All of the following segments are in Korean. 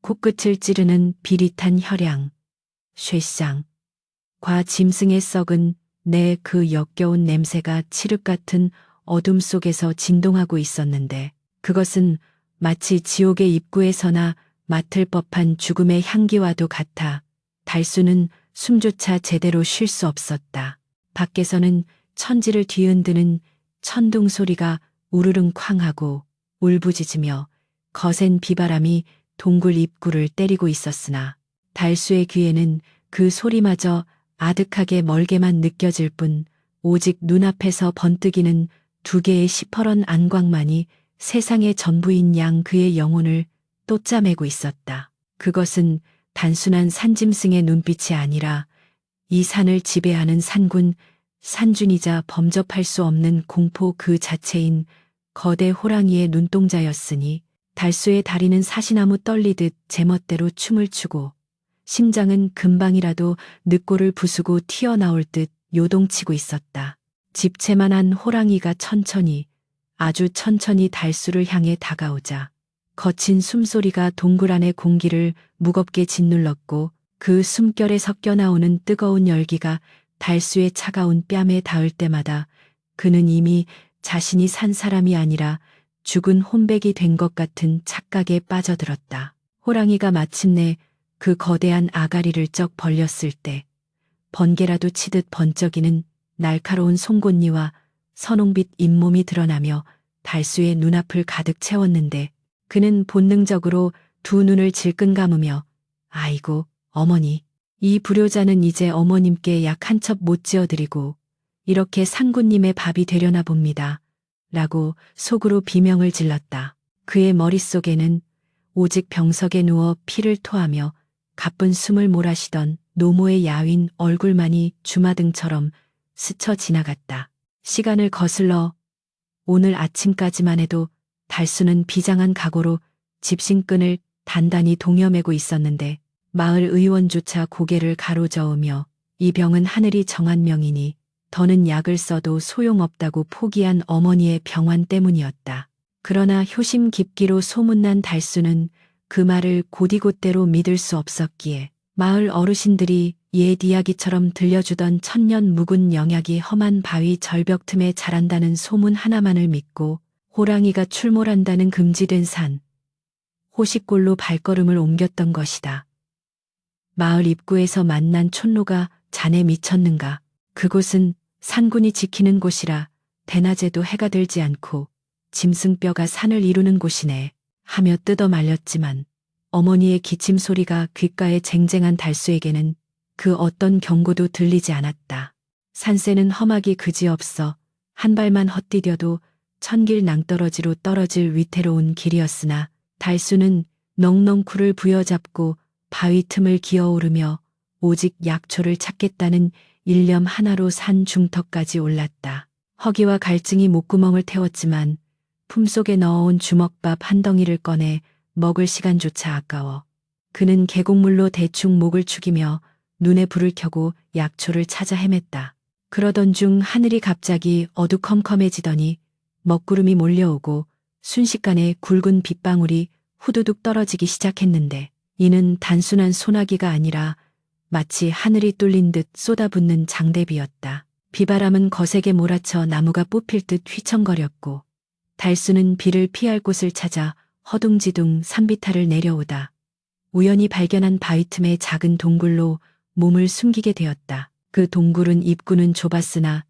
코끝을 찌르는 비릿한 혈양, 쇠쌍, 과 짐승의 썩은 내 그 역겨운 냄새가 칠흑 같은 어둠 속에서 진동하고 있었는데 그것은 마치 지옥의 입구에서나 맡을 법한 죽음의 향기와도 같아 달수는 숨조차 제대로 쉴 수 없었다. 밖에서는 천지를 뒤흔드는 천둥 소리가 우르릉 쾅하고 울부짖으며 거센 비바람이 동굴 입구를 때리고 있었으나 달수의 귀에는 그 소리마저 아득하게 멀게만 느껴질 뿐 오직 눈앞에서 번뜩이는 두 개의 시퍼런 안광만이 세상의 전부인 양 그의 영혼을 또짜매고 있었다. 그것은 단순한 산짐승의 눈빛이 아니라 이 산을 지배하는 산군, 산준이자 범접할 수 없는 공포 그 자체인 거대 호랑이의 눈동자였으니 달수의 다리는 사시나무 떨리듯 제멋대로 춤을 추고 심장은 금방이라도 늑골을 부수고 튀어나올 듯 요동치고 있었다. 집채만한 호랑이가 천천히, 아주 천천히 달수를 향해 다가오자 거친 숨소리가 동굴 안의 공기를 무겁게 짓눌렀고 그 숨결에 섞여 나오는 뜨거운 열기가 달수의 차가운 뺨에 닿을 때마다 그는 이미 자신이 산 사람이 아니라 죽은 혼백이 된 것 같은 착각에 빠져들었다. 호랑이가 마침내 그 거대한 아가리를 쩍 벌렸을 때 번개라도 치듯 번쩍이는 날카로운 송곳니와 선홍빛 잇몸이 드러나며 달수의 눈앞을 가득 채웠는데 그는 본능적으로 두 눈을 질끈 감으며 아이고 어머니, 이 불효자는 이제 어머님께 약 한 첩 못 지어드리고 이렇게 상군님의 밥이 되려나 봅니다. 라고 속으로 비명을 질렀다. 그의 머릿속에는 오직 병석에 누워 피를 토하며 가쁜 숨을 몰아쉬던 노모의 야윈 얼굴만이 주마등처럼 스쳐 지나갔다. 시간을 거슬러 오늘 아침까지만 해도 달수는 비장한 각오로 집신끈을 단단히 동여매고 있었는데 마을 의원조차 고개를 가로저으며 이 병은 하늘이 정한 명이니 더는 약을 써도 소용없다고 포기한 어머니의 병환 때문이었다. 그러나 효심 깊기로 소문난 달수는 그 말을 곧이곧대로 믿을 수 없었기에 마을 어르신들이 옛 이야기처럼 들려주던 천년 묵은 영약이 험한 바위 절벽 틈에 자란다는 소문 하나만을 믿고 호랑이가 출몰한다는 금지된 산, 호식골로 발걸음을 옮겼던 것이다. 마을 입구에서 만난 촌로가 자네 미쳤는가? 그곳은 산군이 지키는 곳이라 대낮에도 해가 들지 않고 짐승뼈가 산을 이루는 곳이네. 하며 뜯어 말렸지만 어머니의 기침 소리가 귓가에 쟁쟁한 달수에게는 그 어떤 경고도 들리지 않았다. 산새는 험하기 그지없어 한 발만 헛디뎌도 천길 낭떠러지로 떨어질 위태로운 길이었으나 달수는 넉넉쿨을 부여잡고 바위 틈을 기어오르며 오직 약초를 찾겠다는 일념 하나로 산 중턱까지 올랐다. 허기와 갈증이 목구멍을 태웠지만 품속에 넣어온 주먹밥 한 덩이를 꺼내 먹을 시간조차 아까워 그는 계곡물로 대충 목을 축이며 눈에 불을 켜고 약초를 찾아 헤맸다. 그러던 중 하늘이 갑자기 어두컴컴해지더니 먹구름이 몰려오고 순식간에 굵은 빗방울이 후두둑 떨어지기 시작했는데 이는 단순한 소나기가 아니라 마치 하늘이 뚫린 듯 쏟아붓는 장대비였다. 비바람은 거세게 몰아쳐 나무가 뽑힐 듯 휘청거렸고 달수는 비를 피할 곳을 찾아 허둥지둥 산비탈을 내려오다 우연히 발견한 바위 틈의 작은 동굴로 몸을 숨기게 되었다. 그 동굴은 입구는 좁았으나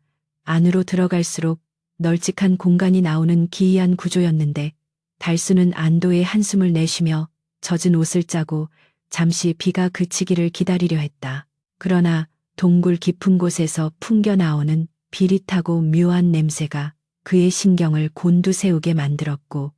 안으로 들어갈수록 널찍한 공간이 나오는 기이한 구조였는데 달수는 안도의 한숨을 내쉬며 젖은 옷을 짜고 잠시 비가 그치기를 기다리려 했다. 그러나 동굴 깊은 곳에서 풍겨 나오는 비릿하고 묘한 냄새가 그의 신경을 곤두세우게 만들었고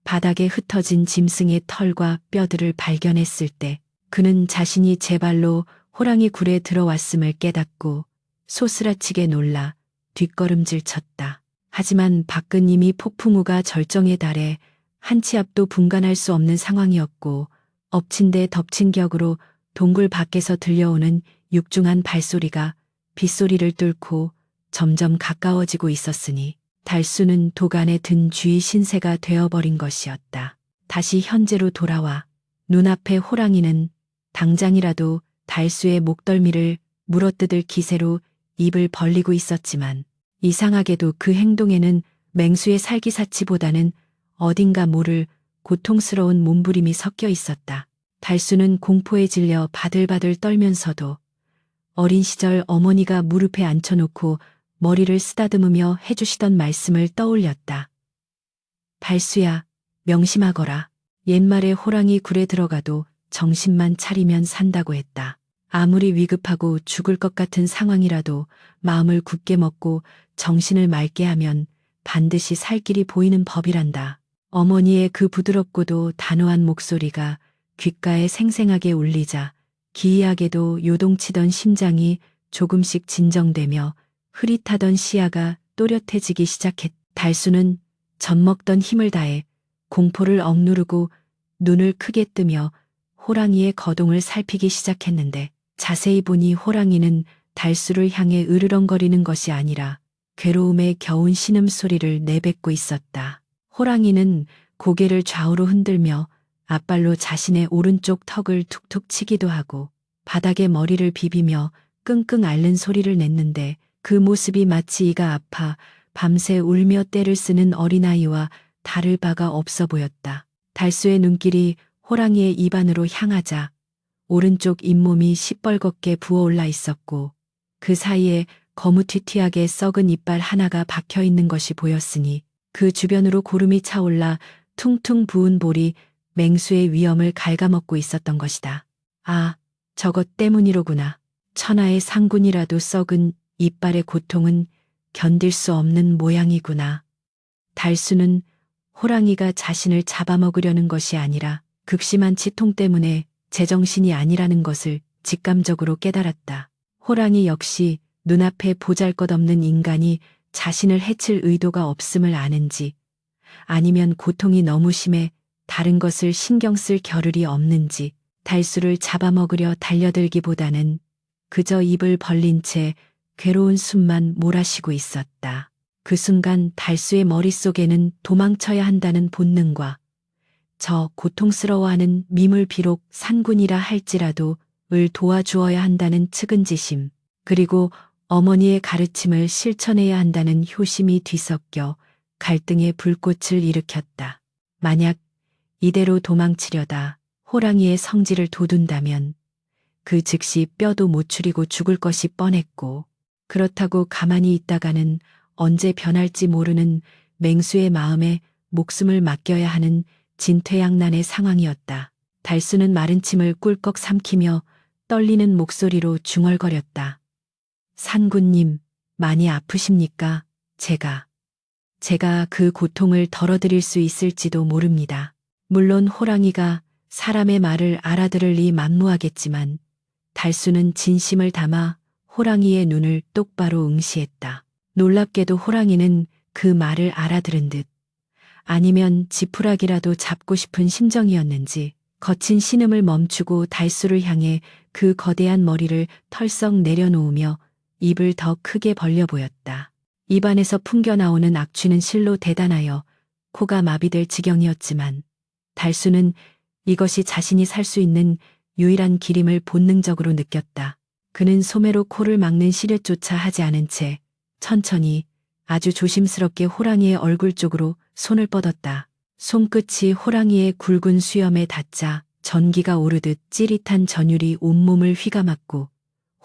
바닥에 흩어진 짐승의 털과 뼈들을 발견했을 때 그는 자신이 제 발로 호랑이 굴에 들어왔음을 깨닫고 소스라치게 놀라 뒷걸음질 쳤다. 하지만 밖은 이미 폭풍우가 절정에 달해 한 치 앞도 분간할 수 없는 상황이었고 엎친 데 덮친 격으로 동굴 밖에서 들려오는 육중한 발소리가 빗소리를 뚫고 점점 가까워지고 있었으니 달수는 도간에 든 쥐 신세가 되어버린 것이었다. 다시 현재로 돌아와 눈앞의 호랑이는 당장이라도 달수의 목덜미를 물어뜯을 기세로 입을 벌리고 있었지만 이상하게도 그 행동에는 맹수의 살기사치보다는 어딘가 모를 고통스러운 몸부림이 섞여 있었다. 달수는 공포에 질려 바들바들 떨면서도 어린 시절 어머니가 무릎에 앉혀놓고 머리를 쓰다듬으며 해주시던 말씀을 떠올렸다. 달수야, 명심하거라. 옛말에 호랑이 굴에 들어가도 정신만 차리면 산다고 했다. 아무리 위급하고 죽을 것 같은 상황이라도 마음을 굳게 먹고 정신을 맑게 하면 반드시 살 길이 보이는 법이란다. 어머니의 그 부드럽고도 단호한 목소리가 귓가에 생생하게 울리자 기이하게도 요동치던 심장이 조금씩 진정되며 흐릿하던 시야가 또렷해지기 시작했다. 달수는 젖먹던 힘을 다해 공포를 억누르고 눈을 크게 뜨며 호랑이의 거동을 살피기 시작했는데 자세히 보니 호랑이는 달수를 향해 으르렁거리는 것이 아니라 괴로움에 겨운 신음소리를 내뱉고 있었다. 호랑이는 고개를 좌우로 흔들며 앞발로 자신의 오른쪽 턱을 툭툭 치기도 하고 바닥에 머리를 비비며 끙끙 앓는 소리를 냈는데 그 모습이 마치 이가 아파 밤새 울며 떼를 쓰는 어린아이와 다를 바가 없어 보였다. 달수의 눈길이 호랑이의 입안으로 향하자 오른쪽 잇몸이 시뻘겋게 부어올라 있었고 그 사이에 거무튀튀하게 썩은 이빨 하나가 박혀 있는 것이 보였으니 그 주변으로 고름이 차올라 퉁퉁 부은 볼이 맹수의 위엄을 갉아먹고 있었던 것이다. 아, 저것 때문이로구나. 천하의 상군이라도 썩은 이빨의 고통은 견딜 수 없는 모양이구나. 달수는 호랑이가 자신을 잡아먹으려는 것이 아니라 극심한 치통 때문에 제정신이 아니라는 것을 직감적으로 깨달았다. 호랑이 역시 눈앞에 보잘것없는 인간이 자신을 해칠 의도가 없음을 아는지 아니면 고통이 너무 심해 다른 것을 신경 쓸 겨를이 없는지 달수를 잡아먹으려 달려들기보다는 그저 입을 벌린 채 괴로운 숨만 몰아쉬고 있었다. 그 순간 달수의 머릿속에는 도망쳐야 한다는 본능과 저 고통스러워하는 밈을 비록 산군이라 할지라도 을 도와주어야 한다는 측은지심, 그리고 어머니의 가르침을 실천해야 한다는 효심이 뒤섞여 갈등의 불꽃을 일으켰다. 만약 이대로 도망치려다 호랑이의 성질을 돋운다면 그 즉시 뼈도 못 추리고 죽을 것이 뻔했고 그렇다고 가만히 있다가는 언제 변할지 모르는 맹수의 마음에 목숨을 맡겨야 하는 진퇴양난의 상황이었다. 달수는 마른 침을 꿀꺽 삼키며 떨리는 목소리로 중얼거렸다. 산군님, 많이 아프십니까? 제가 그 고통을 덜어드릴 수 있을지도 모릅니다. 물론 호랑이가 사람의 말을 알아들을 리 만무하겠지만 달수는 진심을 담아 호랑이의 눈을 똑바로 응시했다. 놀랍게도 호랑이는 그 말을 알아들은 듯 아니면 지푸라기라도 잡고 싶은 심정이었는지 거친 신음을 멈추고 달수를 향해 그 거대한 머리를 털썩 내려놓으며 입을 더 크게 벌려 보였다. 입안에서 풍겨나오는 악취는 실로 대단하여 코가 마비될 지경이었지만 달수는 이것이 자신이 살 수 있는 유일한 길임을 본능적으로 느꼈다. 그는 소매로 코를 막는 시련조차 하지 않은 채 천천히 아주 조심스럽게 호랑이의 얼굴 쪽으로 손을 뻗었다. 손끝이 호랑이의 굵은 수염에 닿자 전기가 오르듯 찌릿한 전율이 온몸을 휘감았고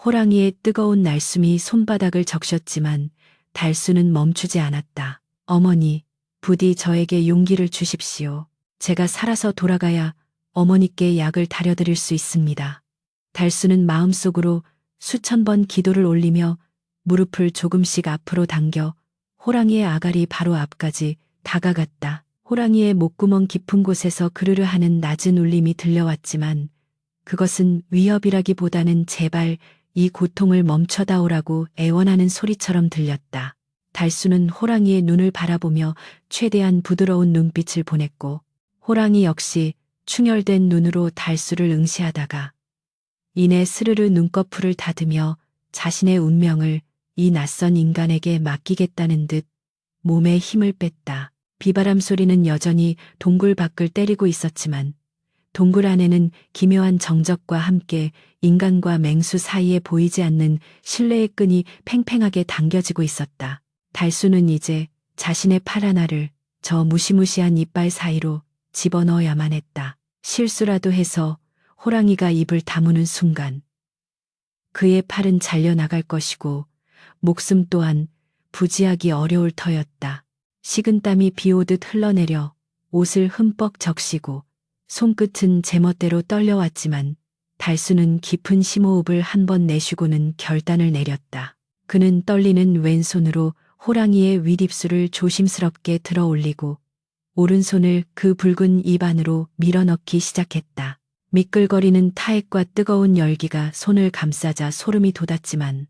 호랑이의 뜨거운 날숨이 손바닥을 적셨지만 달수는 멈추지 않았다. 어머니, 부디 저에게 용기를 주십시오. 제가 살아서 돌아가야 어머니께 약을 다려드릴 수 있습니다. 달수는 마음속으로 수천 번 기도를 올리며 무릎을 조금씩 앞으로 당겨 호랑이의 아가리 바로 앞까지 다가갔다. 호랑이의 목구멍 깊은 곳에서 그르르 하는 낮은 울림이 들려왔지만 그것은 위협이라기보다는 제발 이 고통을 멈춰다오라고 애원하는 소리처럼 들렸다. 달수는 호랑이의 눈을 바라보며 최대한 부드러운 눈빛을 보냈고 호랑이 역시 충혈된 눈으로 달수를 응시하다가 이내 스르르 눈꺼풀을 닫으며 자신의 운명을 이 낯선 인간에게 맡기겠다는 듯 몸에 힘을 뺐다. 비바람 소리는 여전히 동굴 밖을 때리고 있었지만 동굴 안에는 기묘한 정적과 함께 인간과 맹수 사이에 보이지 않는 신뢰의 끈이 팽팽하게 당겨지고 있었다. 달수는 이제 자신의 팔 하나를 저 무시무시한 이빨 사이로 집어넣어야만 했다. 실수라도 해서 호랑이가 입을 다무는 순간 그의 팔은 잘려나갈 것이고 목숨 또한 부지하기 어려울 터였다. 식은땀이 비오듯 흘러내려 옷을 흠뻑 적시고 손끝은 제멋대로 떨려왔지만 달수는 깊은 심호흡을 한 번 내쉬고는 결단을 내렸다. 그는 떨리는 왼손으로 호랑이의 윗입술을 조심스럽게 들어 올리고 오른손을 그 붉은 입 안으로 밀어넣기 시작했다. 미끌거리는 타액과 뜨거운 열기가 손을 감싸자 소름이 돋았지만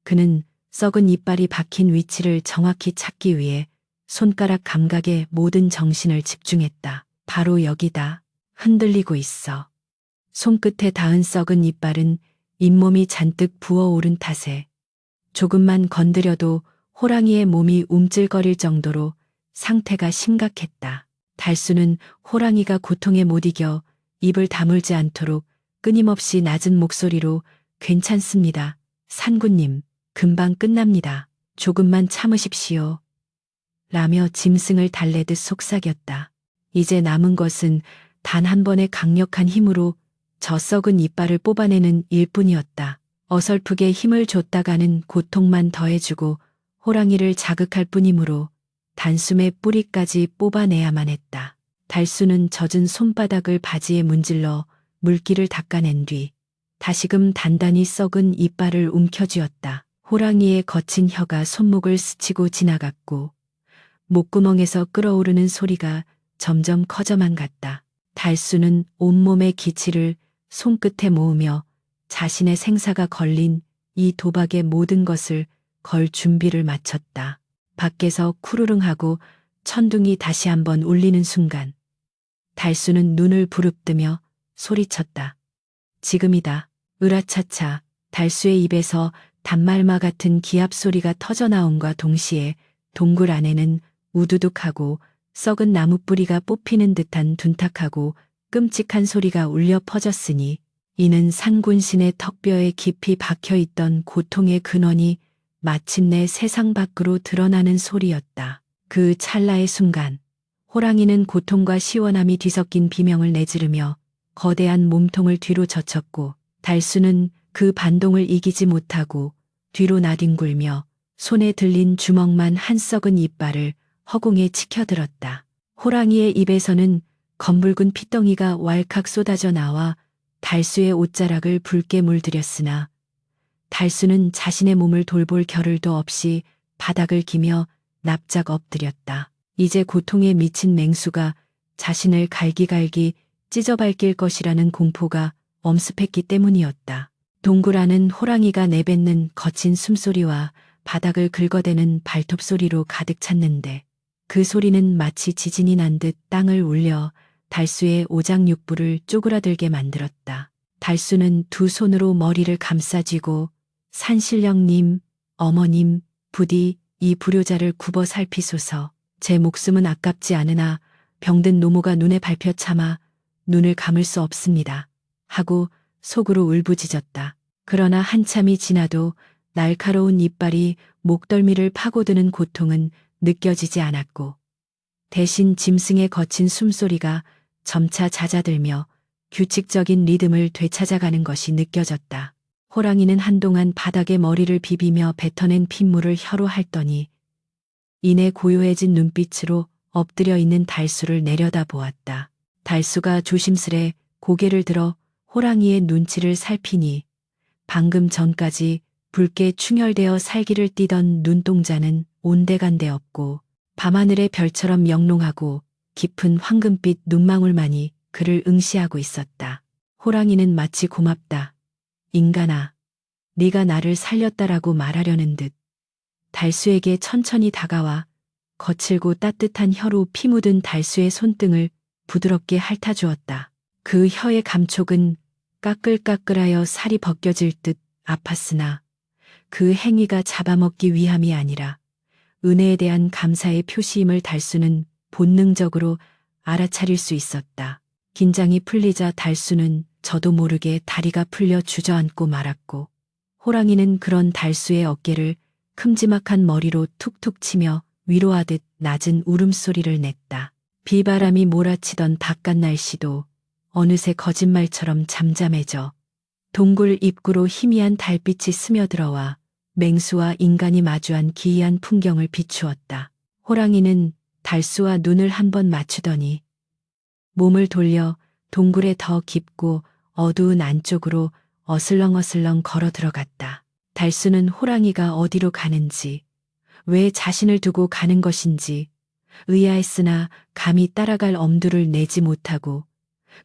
그는 썩은 이빨이 박힌 위치를 정확히 찾기 위해 손가락 감각에 모든 정신을 집중했다. 바로 여기다. 흔들리고 있어. 손끝에 닿은 썩은 이빨은 잇몸이 잔뜩 부어오른 탓에 조금만 건드려도 호랑이의 몸이 움찔거릴 정도로 상태가 심각했다. 달수는 호랑이가 고통에 못 이겨 입을 다물지 않도록 끊임없이 낮은 목소리로 괜찮습니다. 산구님, 금방 끝납니다. 조금만 참으십시오. 라며 짐승을 달래듯 속삭였다. 이제 남은 것은 단 한 번의 강력한 힘으로 저 썩은 이빨을 뽑아내는 일뿐이었다. 어설프게 힘을 줬다가는 고통만 더해주고 호랑이를 자극할 뿐이므로 단숨에 뿌리까지 뽑아내야만 했다. 달수는 젖은 손바닥을 바지에 문질러 물기를 닦아낸 뒤 다시금 단단히 썩은 이빨을 움켜쥐었다. 호랑이의 거친 혀가 손목을 스치고 지나갔고 목구멍에서 끓어오르는 소리가 점점 커져만 갔다. 달수는 온몸의 기치를 손끝에 모으며 자신의 생사가 걸린 이 도박의 모든 것을 걸 준비를 마쳤다. 밖에서 쿠르릉하고 천둥이 다시 한번 울리는 순간 달수는 눈을 부릅뜨며 소리쳤다. 지금이다. 으라차차. 달수의 입에서 단말마 같은 기합 소리가 터져나온과 동시에 동굴 안에는 우두둑하고 썩은 나무뿌리가 뽑히는 듯한 둔탁하고 끔찍한 소리가 울려 퍼졌으니 이는 상군신의 턱뼈에 깊이 박혀있던 고통의 근원이 마침내 세상 밖으로 드러나는 소리였다. 그 찰나의 순간 호랑이는 고통과 시원함이 뒤섞인 비명을 내지르며 거대한 몸통을 뒤로 젖혔고 달수는 그 반동을 이기지 못하고 뒤로 나뒹굴며 손에 들린 주먹만 한 썩은 이빨을 허공에 치켜들었다. 호랑이의 입에서는 검붉은 피덩이가 왈칵 쏟아져 나와 달수의 옷자락을 붉게 물들였으나 달수는 자신의 몸을 돌볼 겨를도 없이 바닥을 기며 납작 엎드렸다. 이제 고통에 미친 맹수가 자신을 갈기갈기 찢어밟힐 것이라는 공포가 엄습했기 때문이었다. 동굴 안은 호랑이가 내뱉는 거친 숨소리와 바닥을 긁어대는 발톱 소리로 가득 찼는데 그 소리는 마치 지진이 난 듯 땅을 울려 달수의 오장육부를 쪼그라들게 만들었다. 달수는 두 손으로 머리를 감싸쥐고 산신령님, 어머님, 부디 이 불효자를 굽어 살피소서. 제 목숨은 아깝지 않으나 병든 노모가 눈에 밟혀 참아 눈을 감을 수 없습니다. 하고 속으로 울부짖었다. 그러나 한참이 지나도 날카로운 이빨이 목덜미를 파고드는 고통은 느껴지지 않았고 대신 짐승의 거친 숨소리가 점차 잦아들며 규칙적인 리듬을 되찾아가는 것이 느껴졌다. 호랑이는 한동안 바닥에 머리를 비비며 뱉어낸 핏물을 혀로 핥더니 이내 고요해진 눈빛으로 엎드려 있는 달수를 내려다보았다. 달수가 조심스레 고개를 들어 호랑이의 눈치를 살피니 방금 전까지 붉게 충혈되어 살기를 띠던 눈동자는 온데간데 없고 밤하늘의 별처럼 영롱하고 깊은 황금빛 눈망울만이 그를 응시하고 있었다. 호랑이는 마치 고맙다. 인간아, 네가 나를 살렸다라고 말하려는 듯 달수에게 천천히 다가와 거칠고 따뜻한 혀로 피 묻은 달수의 손등을 부드럽게 핥아주었다. 그 혀의 감촉은 까끌까끌하여 살이 벗겨질 듯 아팠으나 그 행위가 잡아먹기 위함이 아니라 은혜에 대한 감사의 표시임을 달수는 본능적으로 알아차릴 수 있었다. 긴장이 풀리자 달수는 저도 모르게 다리가 풀려 주저앉고 말았고, 호랑이는 그런 달수의 어깨를 큼지막한 머리로 툭툭 치며 위로하듯 낮은 울음소리를 냈다. 비바람이 몰아치던 바깥 날씨도 어느새 거짓말처럼 잠잠해져 동굴 입구로 희미한 달빛이 스며들어와 맹수와 인간이 마주한 기이한 풍경을 비추었다. 호랑이는 달수와 눈을 한번 맞추더니 몸을 돌려 동굴의 더 깊고 어두운 안쪽으로 어슬렁어슬렁 걸어 들어갔다. 달수는 호랑이가 어디로 가는지, 왜 자신을 두고 가는 것인지 의아했으나 감히 따라갈 엄두를 내지 못하고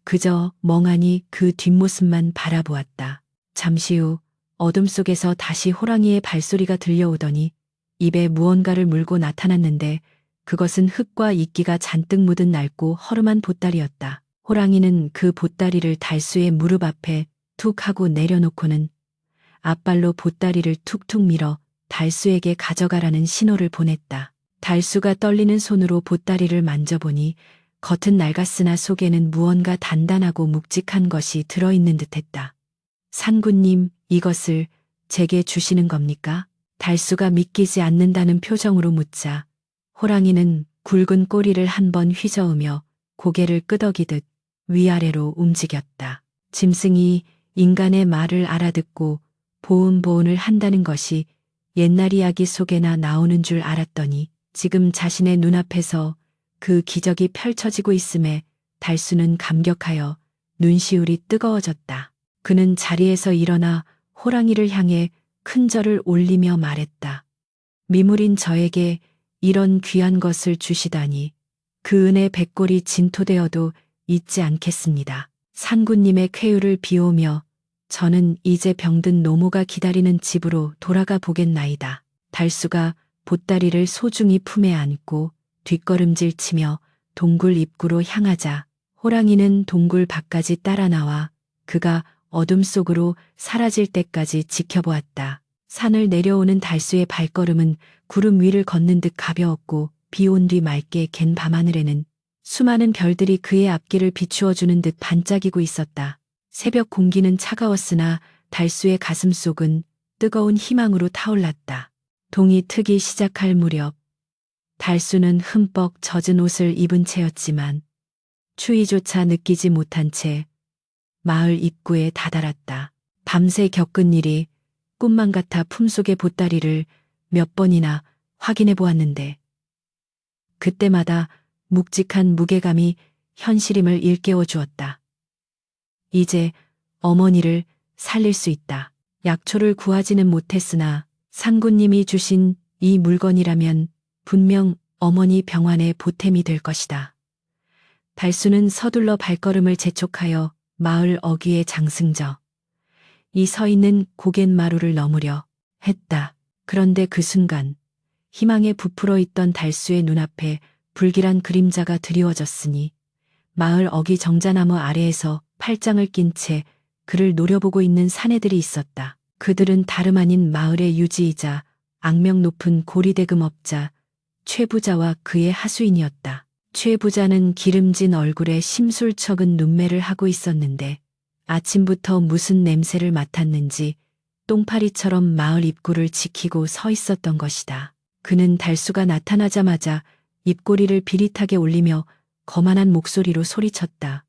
그저 멍하니 그 뒷모습만 바라보았다. 잠시 후 어둠 속에서 다시 호랑이의 발소리가 들려오더니 입에 무언가를 물고 나타났는데 그것은 흙과 이끼가 잔뜩 묻은 낡고 허름한 보따리였다. 호랑이는 그 보따리를 달수의 무릎 앞에 툭 하고 내려놓고는 앞발로 보따리를 툭툭 밀어 달수에게 가져가라는 신호를 보냈다. 달수가 떨리는 손으로 보따리를 만져보니 겉은 낡았으나 속에는 무언가 단단하고 묵직한 것이 들어있는 듯했다. 산군님, 이것을 제게 주시는 겁니까? 달수가 믿기지 않는다는 표정으로 묻자 호랑이는 굵은 꼬리를 한번 휘저으며 고개를 끄덕이듯 위아래로 움직였다. 짐승이 인간의 말을 알아듣고 보은보은을 한다는 것이 옛날 이야기 속에나 나오는 줄 알았더니 지금 자신의 눈앞에서 그 기적이 펼쳐지고 있음에 달수는 감격하여 눈시울이 뜨거워졌다. 그는 자리에서 일어나 호랑이를 향해 큰 절을 올리며 말했다. 미물인 저에게 이런 귀한 것을 주시다니 그 은혜 백골이 진토되어도 잊지 않겠습니다. 산군님의 쾌유를 비오며 저는 이제 병든 노모가 기다리는 집으로 돌아가 보겠나이다. 달수가 보따리를 소중히 품에 안고 뒷걸음질 치며 동굴 입구로 향하자 호랑이는 동굴 밖까지 따라 나와 그가 어둠 속으로 사라질 때까지 지켜보았다. 산을 내려오는 달수의 발걸음은 구름 위를 걷는 듯 가벼웠고 비 온 뒤 맑게 갠 밤하늘에는 수많은 별들이 그의 앞길을 비추어주는 듯 반짝이고 있었다. 새벽 공기는 차가웠으나 달수의 가슴속은 뜨거운 희망으로 타올랐다. 동이 트기 시작할 무렵 달수는 흠뻑 젖은 옷을 입은 채였지만 추위조차 느끼지 못한 채 마을 입구에 다다랐다. 밤새 겪은 일이 꿈만 같아 품속의 보따리를 몇 번이나 확인해 보았는데 그때마다 묵직한 무게감이 현실임을 일깨워 주었다. 이제 어머니를 살릴 수 있다. 약초를 구하지는 못했으나 상구님이 주신 이 물건이라면 분명 어머니 병환의 보탬이 될 것이다. 달수는 서둘러 발걸음을 재촉하여 마을 어귀에 장승져 이 서 있는 고갯마루를 넘으려 했다. 그런데 그 순간 희망에 부풀어 있던 달수의 눈앞에 불길한 그림자가 드리워졌으니 마을 어귀 정자나무 아래에서 팔짱을 낀 채 그를 노려보고 있는 사내들이 있었다. 그들은 다름 아닌 마을의 유지이자 악명 높은 고리대금업자 최 부자와 그의 하수인이었다. 최 부자는 기름진 얼굴에 심술척은 눈매를 하고 있었는데 아침부터 무슨 냄새를 맡았는지 똥파리처럼 마을 입구를 지키고 서 있었던 것이다. 그는 달수가 나타나자마자 입꼬리를 비릿하게 올리며 거만한 목소리로 소리쳤다.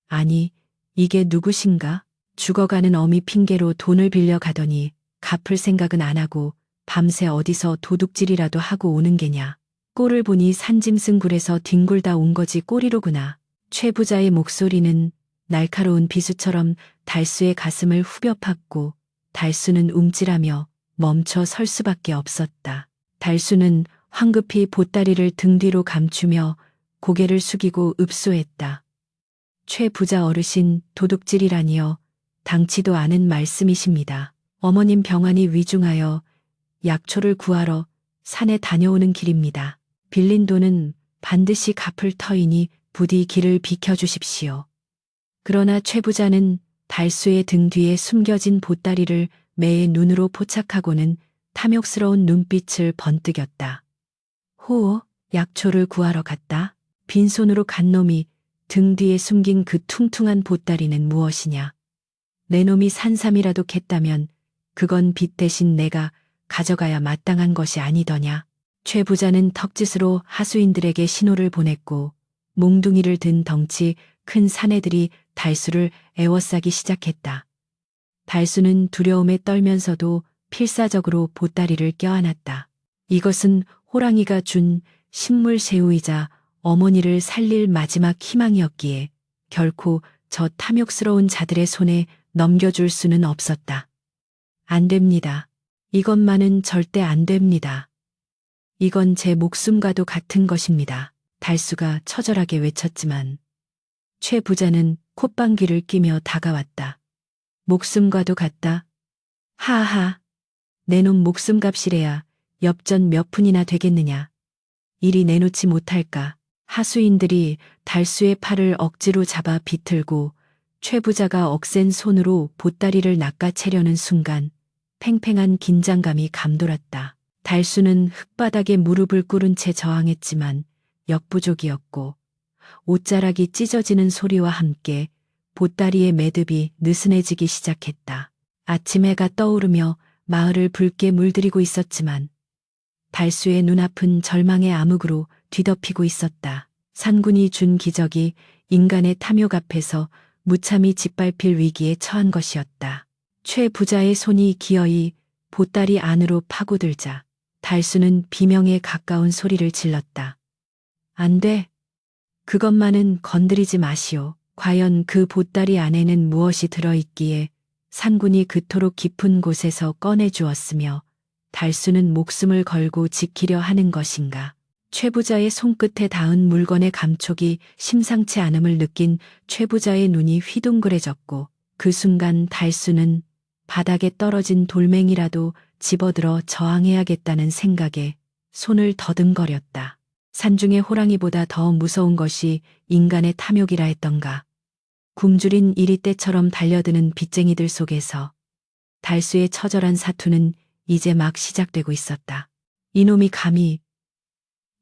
아니, 이게 누구신가? 죽어가는 어미 핑계로 돈을 빌려 가더니 갚을 생각은 안 하고 밤새 어디서 도둑질이라도 하고 오는 게냐. 꼴을 보니 산짐승 굴에서 뒹굴다 온 거지 꼬리로구나. 최 부자의 목소리는 날카로운 비수처럼 달수의 가슴을 후벼 팠고 달수는 움찔하며 멈춰 설 수밖에 없었다. 달수는 황급히 보따리를 등 뒤로 감추며 고개를 숙이고 읍소했다. 최 부자 어르신, 도둑질이라니요. 당치도 않은 말씀이십니다. 어머님 병환이 위중하여 약초를 구하러 산에 다녀오는 길입니다. 빌린 돈은 반드시 갚을 터이니 부디 길을 비켜주십시오. 그러나 최 부자는 달수의 등 뒤에 숨겨진 보따리를 매의 눈으로 포착하고는 탐욕스러운 눈빛을 번뜩였다. 호호, 약초를 구하러 갔다. 빈손으로 간 놈이 등 뒤에 숨긴 그 퉁퉁한 보따리는 무엇이냐? 내 놈이 산삼이라도 캤다면 그건 빚 대신 내가 가져가야 마땅한 것이 아니더냐? 최 부자는 턱짓으로 하수인들에게 신호를 보냈고 몽둥이를 든 덩치 큰 사내들이 달수를 애워싸기 시작했다. 달수는 두려움에 떨면서도 필사적으로 보따리를 껴안았다. 이것은 호랑이가 준 식물새우이자 어머니를 살릴 마지막 희망이었기에 결코 저 탐욕스러운 자들의 손에 넘겨줄 수는 없었다. 안 됩니다. 이것만은 절대 안 됩니다. 이건 제 목숨과도 같은 것입니다. 달수가 처절하게 외쳤지만 최 부자는 콧방귀를 끼며 다가왔다. 목숨과도 같다. 하하. 내 놈 목숨값이래야 엽전 몇 푼이나 되겠느냐. 이리 내놓지 못할까. 하수인들이 달수의 팔을 억지로 잡아 비틀고 최 부자가 억센 손으로 보따리를 낚아채려는 순간 팽팽한 긴장감이 감돌았다. 달수는 흙바닥에 무릎을 꿇은 채 저항했지만 역부족이었고 옷자락이 찢어지는 소리와 함께 보따리의 매듭이 느슨해지기 시작했다. 아침 해가 떠오르며 마을을 붉게 물들이고 있었지만 달수의 눈앞은 절망의 암흑으로 뒤덮이고 있었다. 산군이 준 기적이 인간의 탐욕 앞에서 무참히 짓밟힐 위기에 처한 것이었다. 최 부자의 손이 기어이 보따리 안으로 파고들자 달수는 비명에 가까운 소리를 질렀다. 안 돼. 그것만은 건드리지 마시오. 과연 그 보따리 안에는 무엇이 들어있기에 산군이 그토록 깊은 곳에서 꺼내 주었으며 달수는 목숨을 걸고 지키려 하는 것인가. 최 부자의 손끝에 닿은 물건의 감촉이 심상치 않음을 느낀 최 부자의 눈이 휘둥그레졌고 그 순간 달수는 바닥에 떨어진 돌멩이라도 집어들어 저항해야겠다는 생각에 손을 더듬거렸다. 산중의 호랑이보다 더 무서운 것이 인간의 탐욕이라 했던가. 굶주린 이리떼처럼 달려드는 빚쟁이들 속에서 달수의 처절한 사투는 이제 막 시작되고 있었다. 이놈이 감히.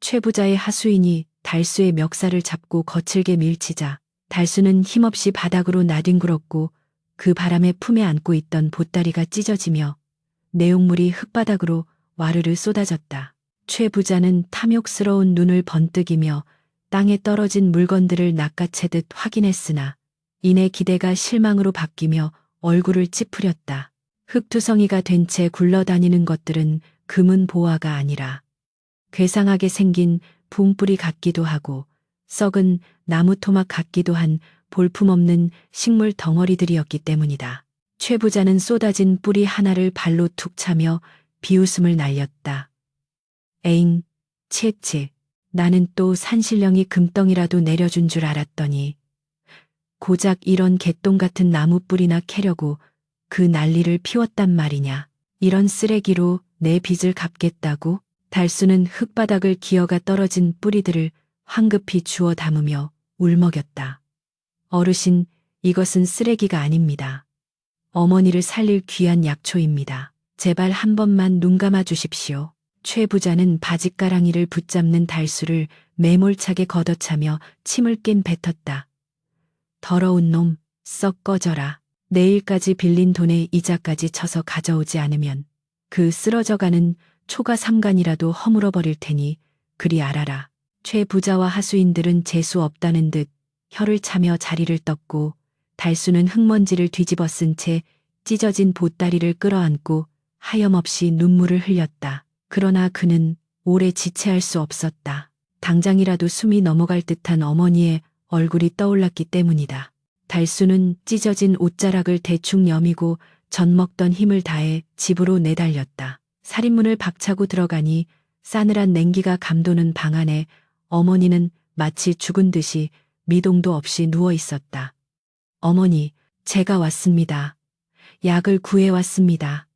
최 부자의 하수인이 달수의 멱살을 잡고 거칠게 밀치자 달수는 힘없이 바닥으로 나뒹굴었고 그 바람에 품에 안고 있던 보따리가 찢어지며 내용물이 흙바닥으로 와르르 쏟아졌다. 최 부자는 탐욕스러운 눈을 번뜩이며 땅에 떨어진 물건들을 낚아채듯 확인했으나 이내 기대가 실망으로 바뀌며 얼굴을 찌푸렸다. 흙투성이가 된 채 굴러다니는 것들은 금은 보화가 아니라 괴상하게 생긴 붕뿌리 같기도 하고 썩은 나무 토막 같기도 한 볼품없는 식물 덩어리들이었기 때문이다. 최 부자는 쏟아진 뿌리 하나를 발로 툭 차며 비웃음을 날렸다. 에잉, 채채, 나는 또 산신령이 금덩이라도 내려준 줄 알았더니 고작 이런 개똥 같은 나무 뿌리나 캐려고 그 난리를 피웠단 말이냐. 이런 쓰레기로 내 빚을 갚겠다고? 달수는 흙바닥을 기어가 떨어진 뿌리들을 황급히 주워 담으며 울먹였다. 어르신, 이것은 쓰레기가 아닙니다. 어머니를 살릴 귀한 약초입니다. 제발 한 번만 눈 감아 주십시오. 최 부자는 바짓가랑이를 붙잡는 달수를 매몰차게 걷어차며 침을 깬 뱉었다. 더러운 놈, 썩 꺼져라. 내일까지 빌린 돈의 이자까지 쳐서 가져오지 않으면 그 쓰러져가는 초가 삼간이라도 허물어버릴 테니 그리 알아라. 최 부자와 하수인들은 재수 없다는 듯 혀를 차며 자리를 떴고 달수는 흙먼지를 뒤집어 쓴 채 찢어진 보따리를 끌어안고 하염없이 눈물을 흘렸다. 그러나 그는 오래 지체할 수 없었다. 당장이라도 숨이 넘어갈 듯한 어머니의 얼굴이 떠올랐기 때문이다. 달수는 찢어진 옷자락을 대충 여미고 젖먹던 힘을 다해 집으로 내달렸다. 살인문을 박차고 들어가니 싸늘한 냉기가 감도는 방 안에 어머니는 마치 죽은 듯이 미동도 없이 누워 있었다. 어머니, 제가 왔습니다. 약을 구해왔습니다.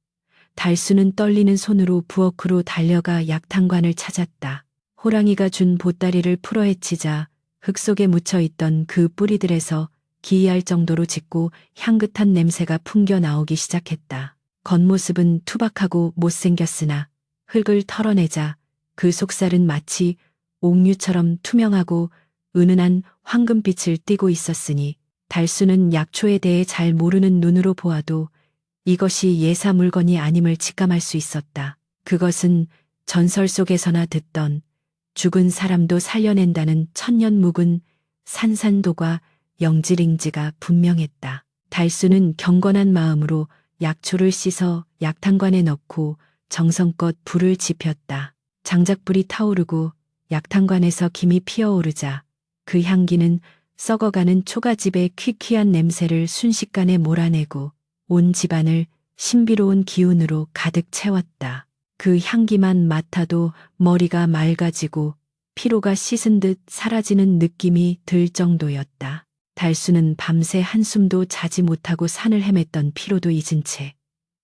달수는 떨리는 손으로 부엌으로 달려가 약탕관을 찾았다. 호랑이가 준 보따리를 풀어헤치자 흙 속에 묻혀있던 그 뿌리들에서 기이할 정도로 짙고 향긋한 냄새가 풍겨 나오기 시작했다. 겉모습은 투박하고 못생겼으나 흙을 털어내자 그 속살은 마치 옥류처럼 투명하고 은은한 황금빛을 띠고 있었으니 달수는 약초에 대해 잘 모르는 눈으로 보아도 이것이 예사 물건이 아님을 직감할 수 있었다. 그것은 전설 속에서나 듣던 죽은 사람도 살려낸다는 천년 묵은 산산도가 영지링지가 분명했다. 달수는 경건한 마음으로 약초를 씻어 약탕관에 넣고 정성껏 불을 지폈다. 장작불이 타오르고 약탕관에서 김이 피어오르자 그 향기는 썩어가는 초가집의 퀴퀴한 냄새를 순식간에 몰아내고 온 집안을 신비로운 기운으로 가득 채웠다. 그 향기만 맡아도 머리가 맑아지고 피로가 씻은 듯 사라지는 느낌이 들 정도였다. 달수는 밤새 한숨도 자지 못하고 산을 헤맸던 피로도 잊은 채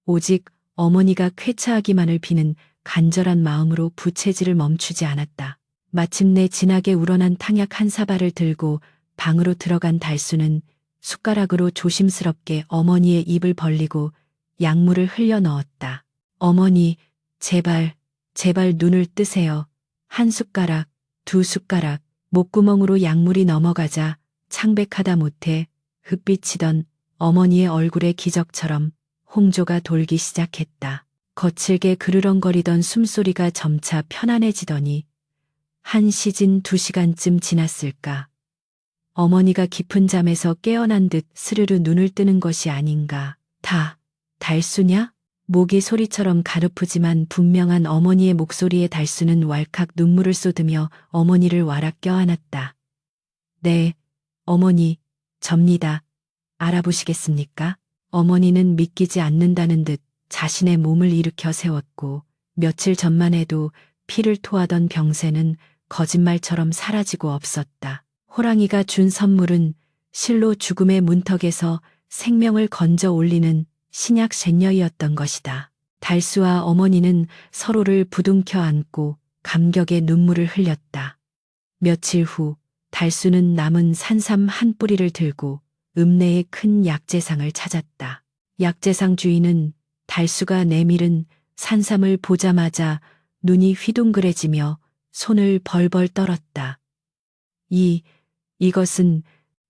오직 어머니가 쾌차하기만을 비는 간절한 마음으로 부채질을 멈추지 않았다. 마침내 진하게 우러난 탕약 한 사발을 들고 방으로 들어간 달수는 숟가락으로 조심스럽게 어머니의 입을 벌리고 약물을 흘려 넣었다. 어머니, 제발 눈을 뜨세요. 한 숟가락, 두 숟가락, 목구멍으로 약물이 넘어가자 창백하다 못해 흑빛이던 어머니의 얼굴에 기적처럼 홍조가 돌기 시작했다. 거칠게 그르렁거리던 숨소리가 점차 편안해지더니 1시간 2시간쯤 지났을까. 어머니가 깊은 잠에서 깨어난 듯 스르르 눈을 뜨는 것이 아닌가. 달수냐? 목이 소리처럼 가르프지만 분명한 어머니의 목소리에 달수는 왈칵 눈물을 쏟으며 어머니를 와락 껴안았다. 네, 어머니, 접니다. 알아보시겠습니까? 어머니는 믿기지 않는다는 듯 자신의 몸을 일으켜 세웠고 며칠 전만 해도 피를 토하던 병세는 거짓말처럼 사라지고 없었다. 호랑이가 준 선물은 실로 죽음의 문턱에서 생명을 건져 올리는 신약 쇳녀이었던 것이다. 달수와 어머니는 서로를 부둥켜 안고 감격의 눈물을 흘렸다. 며칠 후 달수는 남은 산삼 한 뿌리를 들고 읍내의 큰 약재상을 찾았다. 약재상 주인은 달수가 내밀은 산삼을 보자마자 눈이 휘둥그레지며 손을 벌벌 떨었다. 이것은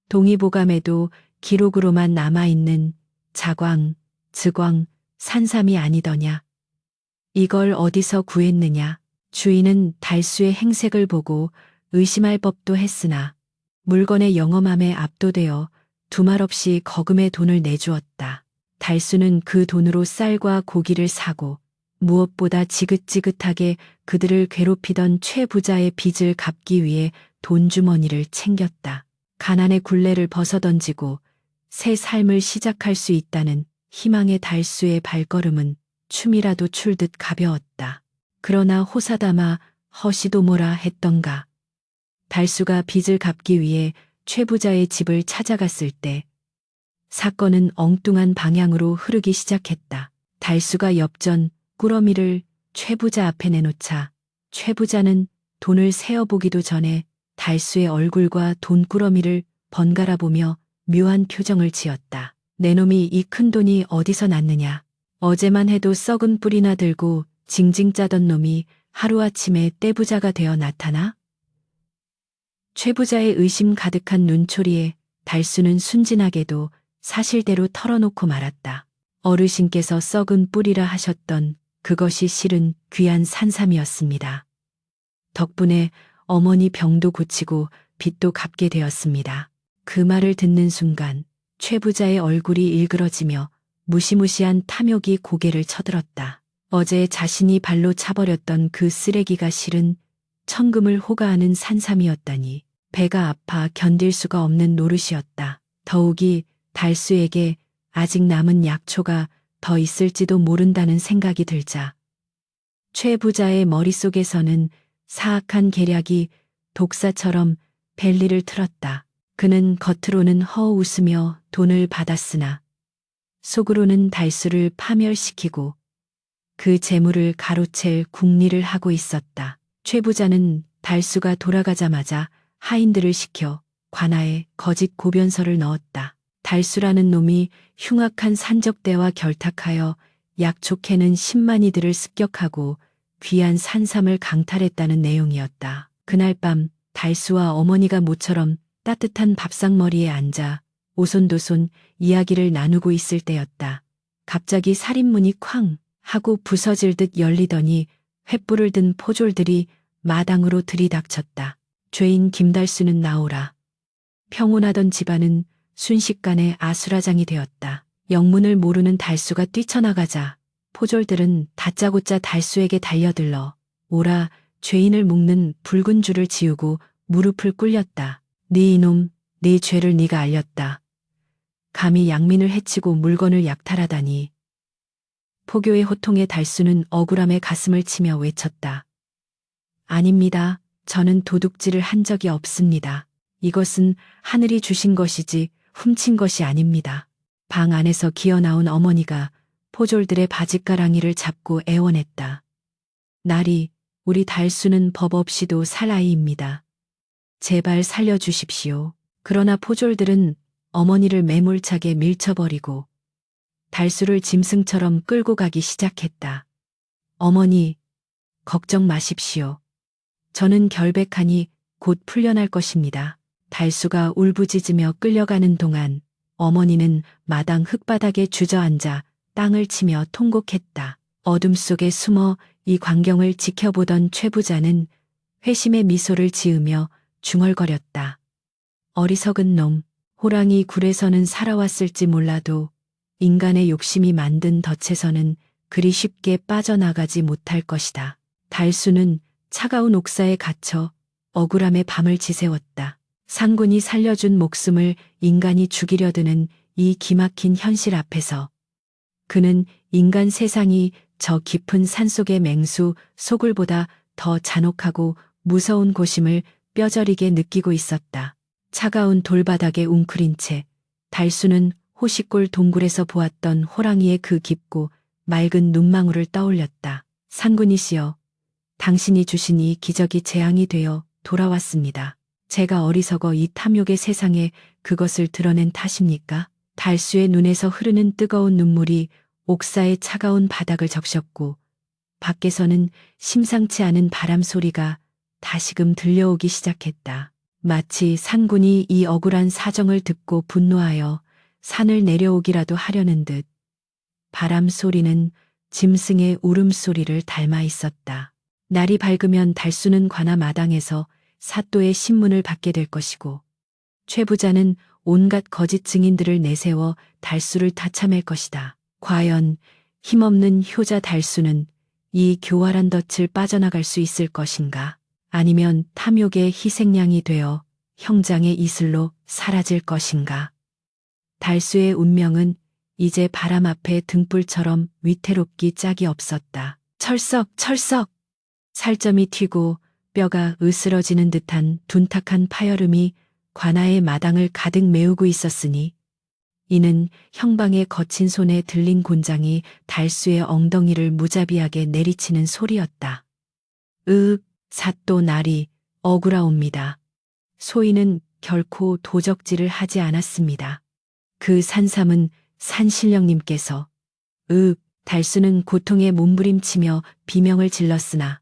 동의보감에도 기록으로만 남아있는 자광, 즈광, 산삼이 아니더냐. 이걸 어디서 구했느냐. 주인은 달수의 행색을 보고 의심할 법도 했으나 물건의 영험함에 압도되어 두말 없이 거금의 돈을 내주었다. 달수는 그 돈으로 쌀과 고기를 사고 무엇보다 지긋지긋하게 그들을 괴롭히던 최부자의 빚을 갚기 위해 돈주머니를 챙겼다. 가난의 굴레를 벗어던지고 새 삶을 시작할 수 있다는 희망의 달수의 발걸음은 춤이라도 출 듯 가벼웠다. 그러나 호사다마 허시도모라 했던가. 달수가 빚을 갚기 위해 최부자의 집을 찾아갔을 때 사건은 엉뚱한 방향으로 흐르기 시작했다. 달수가 엽전 꾸러미를 최부자 앞에 내놓자 최부자는 돈을 세어보기도 전에 달수의 얼굴과 돈꾸러미를 번갈아 보며 묘한 표정을 지었다. 내 놈이 이 큰 돈이 어디서 났느냐. 어제만 해도 썩은 뿔이나 들고 징징 짜던 놈이 하루아침에 떼부자가 되어 나타나? 최부자의 의심 가득한 눈초리에 달수는 순진하게도 사실대로 털어놓고 말았다. 어르신께서 썩은 뿔이라 하셨던 그것이 실은 귀한 산삼이었습니다. 덕분에 어머니 병도 고치고 빚도 갚게 되었습니다. 그 말을 듣는 순간 최부자의 얼굴이 일그러지며 무시무시한 탐욕이 고개를 쳐들었다. 어제 자신이 발로 차버렸던 그 쓰레기가 실은 천금을 호가하는 산삼이었다니 배가 아파 견딜 수가 없는 노릇이었다. 더욱이 달수에게 아직 남은 약초가 더 있을지도 모른다는 생각이 들자 최 부자의 머릿속에서는 사악한 계략이 독사처럼 벨리를 틀었다. 그는 겉으로는 허웃으며 돈을 받았으나 속으로는 달수를 파멸시키고 그 재물을 가로챌 궁리를 하고 있었다. 최 부자는 달수가 돌아가자마자 하인들을 시켜 관아에 거짓 고변서를 넣었다. 달수라는 놈이 흉악한 산적대와 결탁하여 약초 캐는 10만이들을 습격하고 귀한 산삼을 강탈했다는 내용이었다. 그날 밤 달수와 어머니가 모처럼 따뜻한 밥상머리에 앉아 오손도손 이야기를 나누고 있을 때였다. 갑자기 살인문이 쾅 하고 부서질 듯 열리더니 횃불을 든 포졸들이 마당으로 들이닥쳤다. 죄인 김달수는 나오라. 평온하던 집안은 순식간에 아수라장이 되었다. 영문을 모르는 달수가 뛰쳐나가자 포졸들은 다짜고짜 달수에게 달려들러 오라 죄인을 묶는 붉은 줄을 지우고 무릎을 꿇렸다. 네 이놈, 네 죄를 네가 알렸다. 감히 양민을 해치고 물건을 약탈하다니. 포교의 호통에 달수는 억울함에 가슴을 치며 외쳤다. 아닙니다. 저는 도둑질을 한 적이 없습니다. 이것은 하늘이 주신 것이지 훔친 것이 아닙니다. 방 안에서 기어나온 어머니가 포졸들의 바짓가랑이를 잡고 애원했다. 나리, 우리 달수는 법 없이도 살 아이입니다. 제발 살려주십시오. 그러나 포졸들은 어머니를 매몰차게 밀쳐버리고 달수를 짐승처럼 끌고 가기 시작했다. 어머니, 걱정 마십시오. 저는 결백하니 곧 풀려날 것입니다. 달수가 울부짖으며 끌려가는 동안 어머니는 마당 흙바닥에 주저앉아 땅을 치며 통곡했다. 어둠 속에 숨어 이 광경을 지켜보던 최 부자는 회심의 미소를 지으며 중얼거렸다. 어리석은 놈, 호랑이 굴에서는 살아왔을지 몰라도 인간의 욕심이 만든 덫에서는 그리 쉽게 빠져나가지 못할 것이다. 달수는 차가운 옥사에 갇혀 억울함의 밤을 지새웠다. 상군이 살려준 목숨을 인간이 죽이려 드는 이 기막힌 현실 앞에서 그는 인간 세상이 저 깊은 산속의 맹수 소굴보다 더 잔혹하고 무서운 곳임을 뼈저리게 느끼고 있었다. 차가운 돌바닥에 웅크린 채 달수는 호시골 동굴에서 보았던 호랑이의 그 깊고 맑은 눈망울을 떠올렸다. 상군이시여, 당신이 주신 이 기적이 재앙이 되어 돌아왔습니다. 제가 어리석어 이 탐욕의 세상에 그것을 드러낸 탓입니까? 달수의 눈에서 흐르는 뜨거운 눈물이 옥사의 차가운 바닥을 적셨고 밖에서는 심상치 않은 바람 소리가 다시금 들려오기 시작했다. 마치 상군이 이 억울한 사정을 듣고 분노하여 산을 내려오기라도 하려는 듯 바람 소리는 짐승의 울음소리를 닮아 있었다. 날이 밝으면 달수는 관아 마당에서 사또의 신문을 받게 될 것이고 최 부자는 온갖 거짓 증인들을 내세워 달수를 다참할 것이다. 과연 힘없는 효자 달수는 이 교활한 덫을 빠져나갈 수 있을 것인가? 아니면 탐욕의 희생양이 되어 형장의 이슬로 사라질 것인가? 달수의 운명은 이제 바람 앞에 등불처럼 위태롭기 짝이 없었다. 철썩, 철썩! 살점이 튀고 뼈가 으스러지는 듯한 둔탁한 파열음이 관아의 마당을 가득 메우고 있었으니 이는 형방의 거친 손에 들린 곤장이 달수의 엉덩이를 무자비하게 내리치는 소리였다. 사또 날이 억울하옵니다. 소인은 결코 도적질을 하지 않았습니다. 그 산삼은 산신령님께서 달수는 고통에 몸부림치며 비명을 질렀으나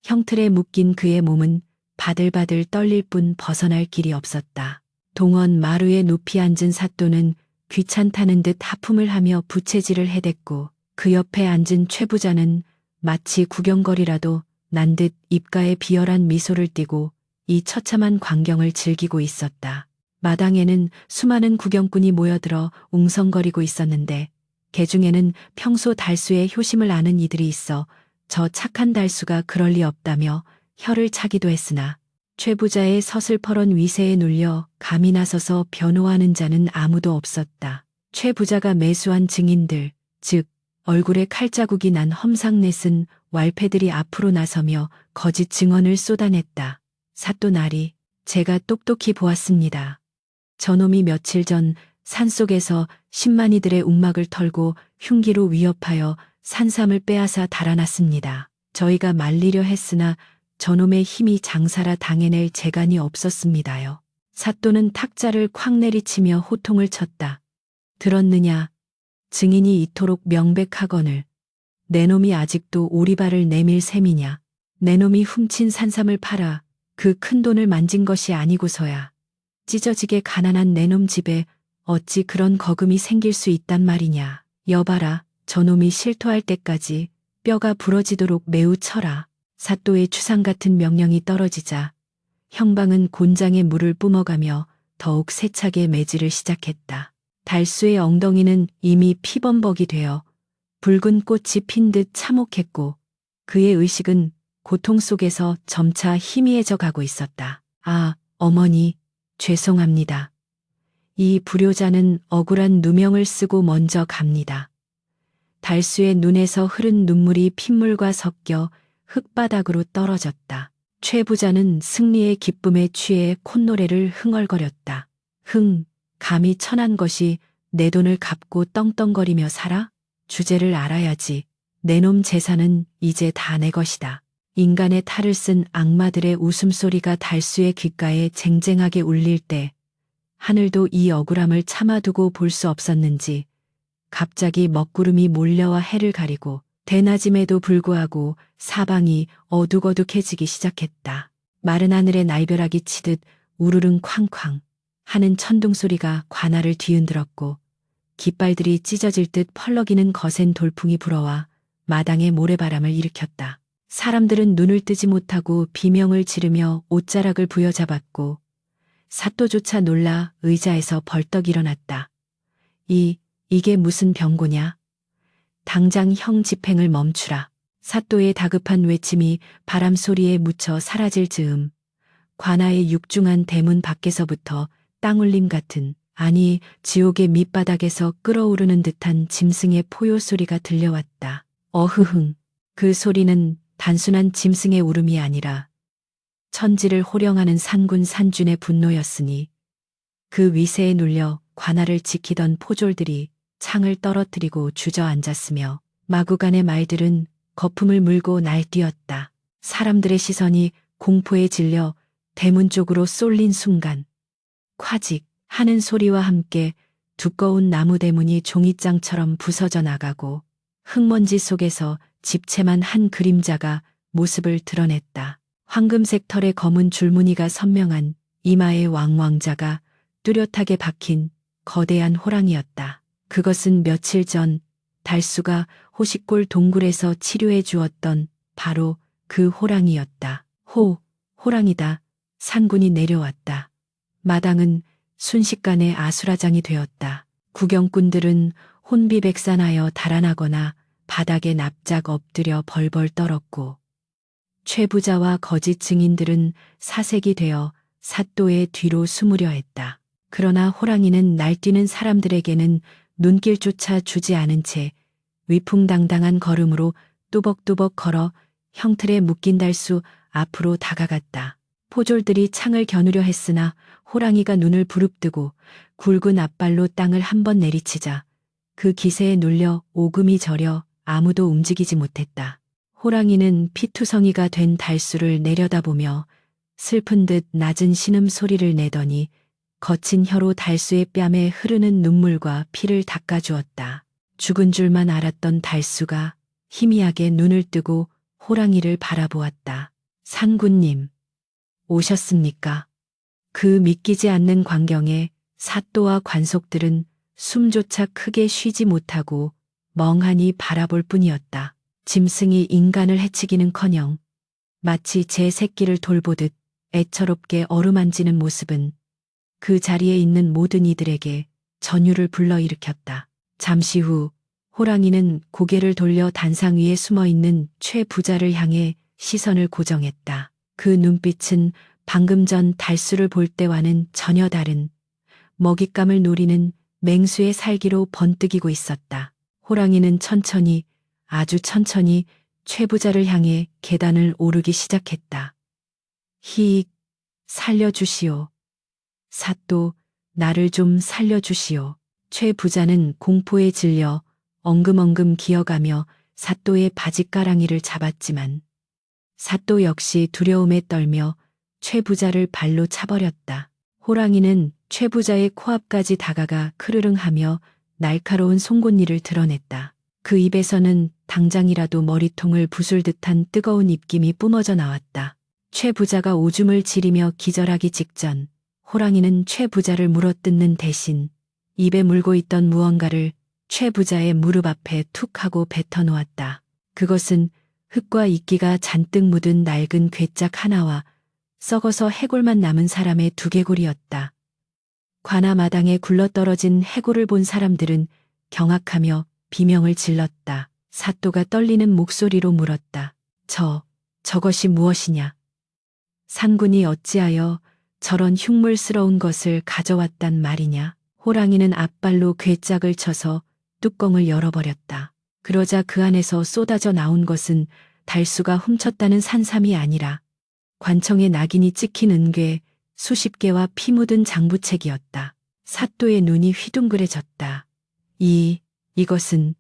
형틀에 묶인 그의 몸은 바들바들 떨릴 뿐 벗어날 길이 없었다. 동원 마루에 높이 앉은 사또는 귀찮다는 듯 하품을 하며 부채질을 해댔고 그 옆에 앉은 최 부자는 마치 구경거리라도 난 듯 입가에 비열한 미소를 띠고 이 처참한 광경을 즐기고 있었다. 마당에는 수많은 구경꾼이 모여들어 웅성거리고 있었는데 개 중에는 평소 달수의 효심을 아는 이들이 있어 저 착한 달수가 그럴 리 없다며 혀를 차기도 했으나 최 부자의 서슬퍼런 위세에 눌려 감히 나서서 변호하는 자는 아무도 없었다. 최 부자가 매수한 증인들, 즉 얼굴에 칼자국이 난 험상넷은 왈패들이 앞으로 나서며 거짓 증언을 쏟아냈다. 사또 날이 제가 똑똑히 보았습니다. 저놈이 며칠 전 산속에서 10만이들의 움막을 털고 흉기로 위협하여 산삼을 빼앗아 달아났습니다. 저희가 말리려 했으나 저놈의 힘이 장사라 당해낼 재간이 없었습니다요. 사또는 탁자를 콱 내리치며 호통을 쳤다. 들었느냐? 증인이 이토록 명백하거늘 내 놈이 아직도 오리발을 내밀 셈이냐? 내 놈이 훔친 산삼을 팔아 그 큰 돈을 만진 것이 아니고서야 찢어지게 가난한 내놈 집에 어찌 그런 거금이 생길 수 있단 말이냐. 여봐라, 저놈이 실토할 때까지 뼈가 부러지도록 매우 쳐라. 사또의 추상 같은 명령이 떨어지자 형방은 곤장에 물을 뿜어가며 더욱 세차게 매질을 시작했다. 달수의 엉덩이는 이미 피범벅이 되어 붉은 꽃이 핀 듯 참혹했고 그의 의식은 고통 속에서 점차 희미해져 가고 있었다. 아, 어머니, 죄송합니다. 이 불효자는 억울한 누명을 쓰고 먼저 갑니다. 달수의 눈에서 흐른 눈물이 핏물과 섞여 흙바닥으로 떨어졌다. 최 부자는 승리의 기쁨에 취해 콧노래를 흥얼거렸다. 감히 천한 것이 내 돈을 갚고 떵떵거리며 살아? 주제를 알아야지. 내 놈 재산은 이제 다 내 것이다. 인간의 탈을 쓴 악마들의 웃음소리가 달수의 귓가에 쟁쟁하게 울릴 때 하늘도 이 억울함을 참아두고 볼 수 없었는지 갑자기 먹구름이 몰려와 해를 가리고 대낮임에도 불구하고 사방이 어둑어둑해지기 시작했다. 마른 하늘에 날벼락이 치듯 우르릉 쾅쾅 하는 천둥소리가 관아를 뒤흔들었고 깃발들이 찢어질 듯 펄럭이는 거센 돌풍이 불어와 마당에 모래바람을 일으켰다. 사람들은 눈을 뜨지 못하고 비명을 지르며 옷자락을 부여잡았고 사또조차 놀라 의자에서 벌떡 일어났다. 이게 무슨 병고냐? 당장 형 집행을 멈추라. 사또의 다급한 외침이 바람 소리에 묻혀 사라질 즈음 관아의 육중한 대문 밖에서부터 땅울림 같은, 아니 지옥의 밑바닥에서 끓어오르는 듯한 짐승의 포효 소리가 들려왔다. 어흐흥. 그 소리는 단순한 짐승의 울음이 아니라 천지를 호령하는 산군 산준의 분노였으니 그 위세에 눌려 관아를 지키던 포졸들이 창을 떨어뜨리고 주저앉았으며 마구간의 말들은 거품을 물고 날뛰었다. 사람들의 시선이 공포에 질려 대문 쪽으로 쏠린 순간 콰직 하는 소리와 함께 두꺼운 나무 대문이 종이장처럼 부서져 나가고 흙먼지 속에서 집채만 한 그림자가 모습을 드러냈다. 황금색 털의 검은 줄무늬가 선명한 이마의 왕왕자가 뚜렷하게 박힌 거대한 호랑이였다. 그것은 며칠 전 달수가 호식골 동굴에서 치료해 주었던 바로 그 호랑이였다. 호랑이다. 산군이 내려왔다. 마당은 순식간에 아수라장이 되었다. 구경꾼들은 혼비백산하여 달아나거나 바닥에 납작 엎드려 벌벌 떨었고 최 부자와 거짓 증인들은 사색이 되어 사또의 뒤로 숨으려 했다. 그러나 호랑이는 날뛰는 사람들에게는 눈길조차 주지 않은 채 위풍당당한 걸음으로 뚜벅뚜벅 걸어 형틀에 묶인 달수 앞으로 다가갔다. 포졸들이 창을 겨누려 했으나 호랑이가 눈을 부릅뜨고 굵은 앞발로 땅을 한 번 내리치자 그 기세에 눌려 오금이 저려 아무도 움직이지 못했다. 호랑이는 피투성이가 된 달수를 내려다보며 슬픈 듯 낮은 신음 소리를 내더니 거친 혀로 달수의 뺨에 흐르는 눈물과 피를 닦아주었다. 죽은 줄만 알았던 달수가 희미하게 눈을 뜨고 호랑이를 바라보았다. 산군님, 오셨습니까? 그 믿기지 않는 광경에 사또와 관속들은 숨조차 크게 쉬지 못하고 멍하니 바라볼 뿐이었다. 짐승이 인간을 해치기는커녕 마치 제 새끼를 돌보듯 애처롭게 어루만지는 모습은 그 자리에 있는 모든 이들에게 전율을 불러일으켰다. 잠시 후 호랑이는 고개를 돌려 단상 위에 숨어있는 최 부자를 향해 시선을 고정했다. 그 눈빛은 방금 전 달수를 볼 때와는 전혀 다른 먹잇감을 노리는 맹수의 살기로 번뜩이고 있었다. 호랑이는 천천히, 아주 천천히 최 부자를 향해 계단을 오르기 시작했다. 히익, 살려주시오. 사또, 나를 좀 살려주시오. 최 부자는 공포에 질려 엉금엉금 기어가며 사또의 바짓가랑이를 잡았지만 사또 역시 두려움에 떨며 최 부자를 발로 차버렸다. 호랑이는 최 부자의 코앞까지 다가가 크르릉하며 날카로운 송곳니를 드러냈다. 그 입에서는 당장이라도 머리통을 부술 듯한 뜨거운 입김이 뿜어져 나왔다. 최 부자가 오줌을 지리며 기절하기 직전 호랑이는 최 부자를 물어뜯는 대신 입에 물고 있던 무언가를 최 부자의 무릎 앞에 툭 하고 뱉어놓았다. 그것은 흙과 이끼가 잔뜩 묻은 낡은 괴짝 하나와 썩어서 해골만 남은 사람의 두개골이었다. 관아 마당에 굴러떨어진 해골을 본 사람들은 경악하며 비명을 질렀다. 사또가 떨리는 목소리로 물었다. 저것이 무엇이냐? 상군이 어찌하여 저런 흉물스러운 것을 가져왔단 말이냐? 호랑이는 앞발로 괴짝을 쳐서 뚜껑을 열어버렸다. 그러자 그 안에서 쏟아져 나온 것은 달수가 훔쳤다는 산삼이 아니라 관청에 낙인이 찍힌 은괴 수십 개와 피 묻은 장부책이었다. 사또의 눈이 휘둥그레졌다. 이것은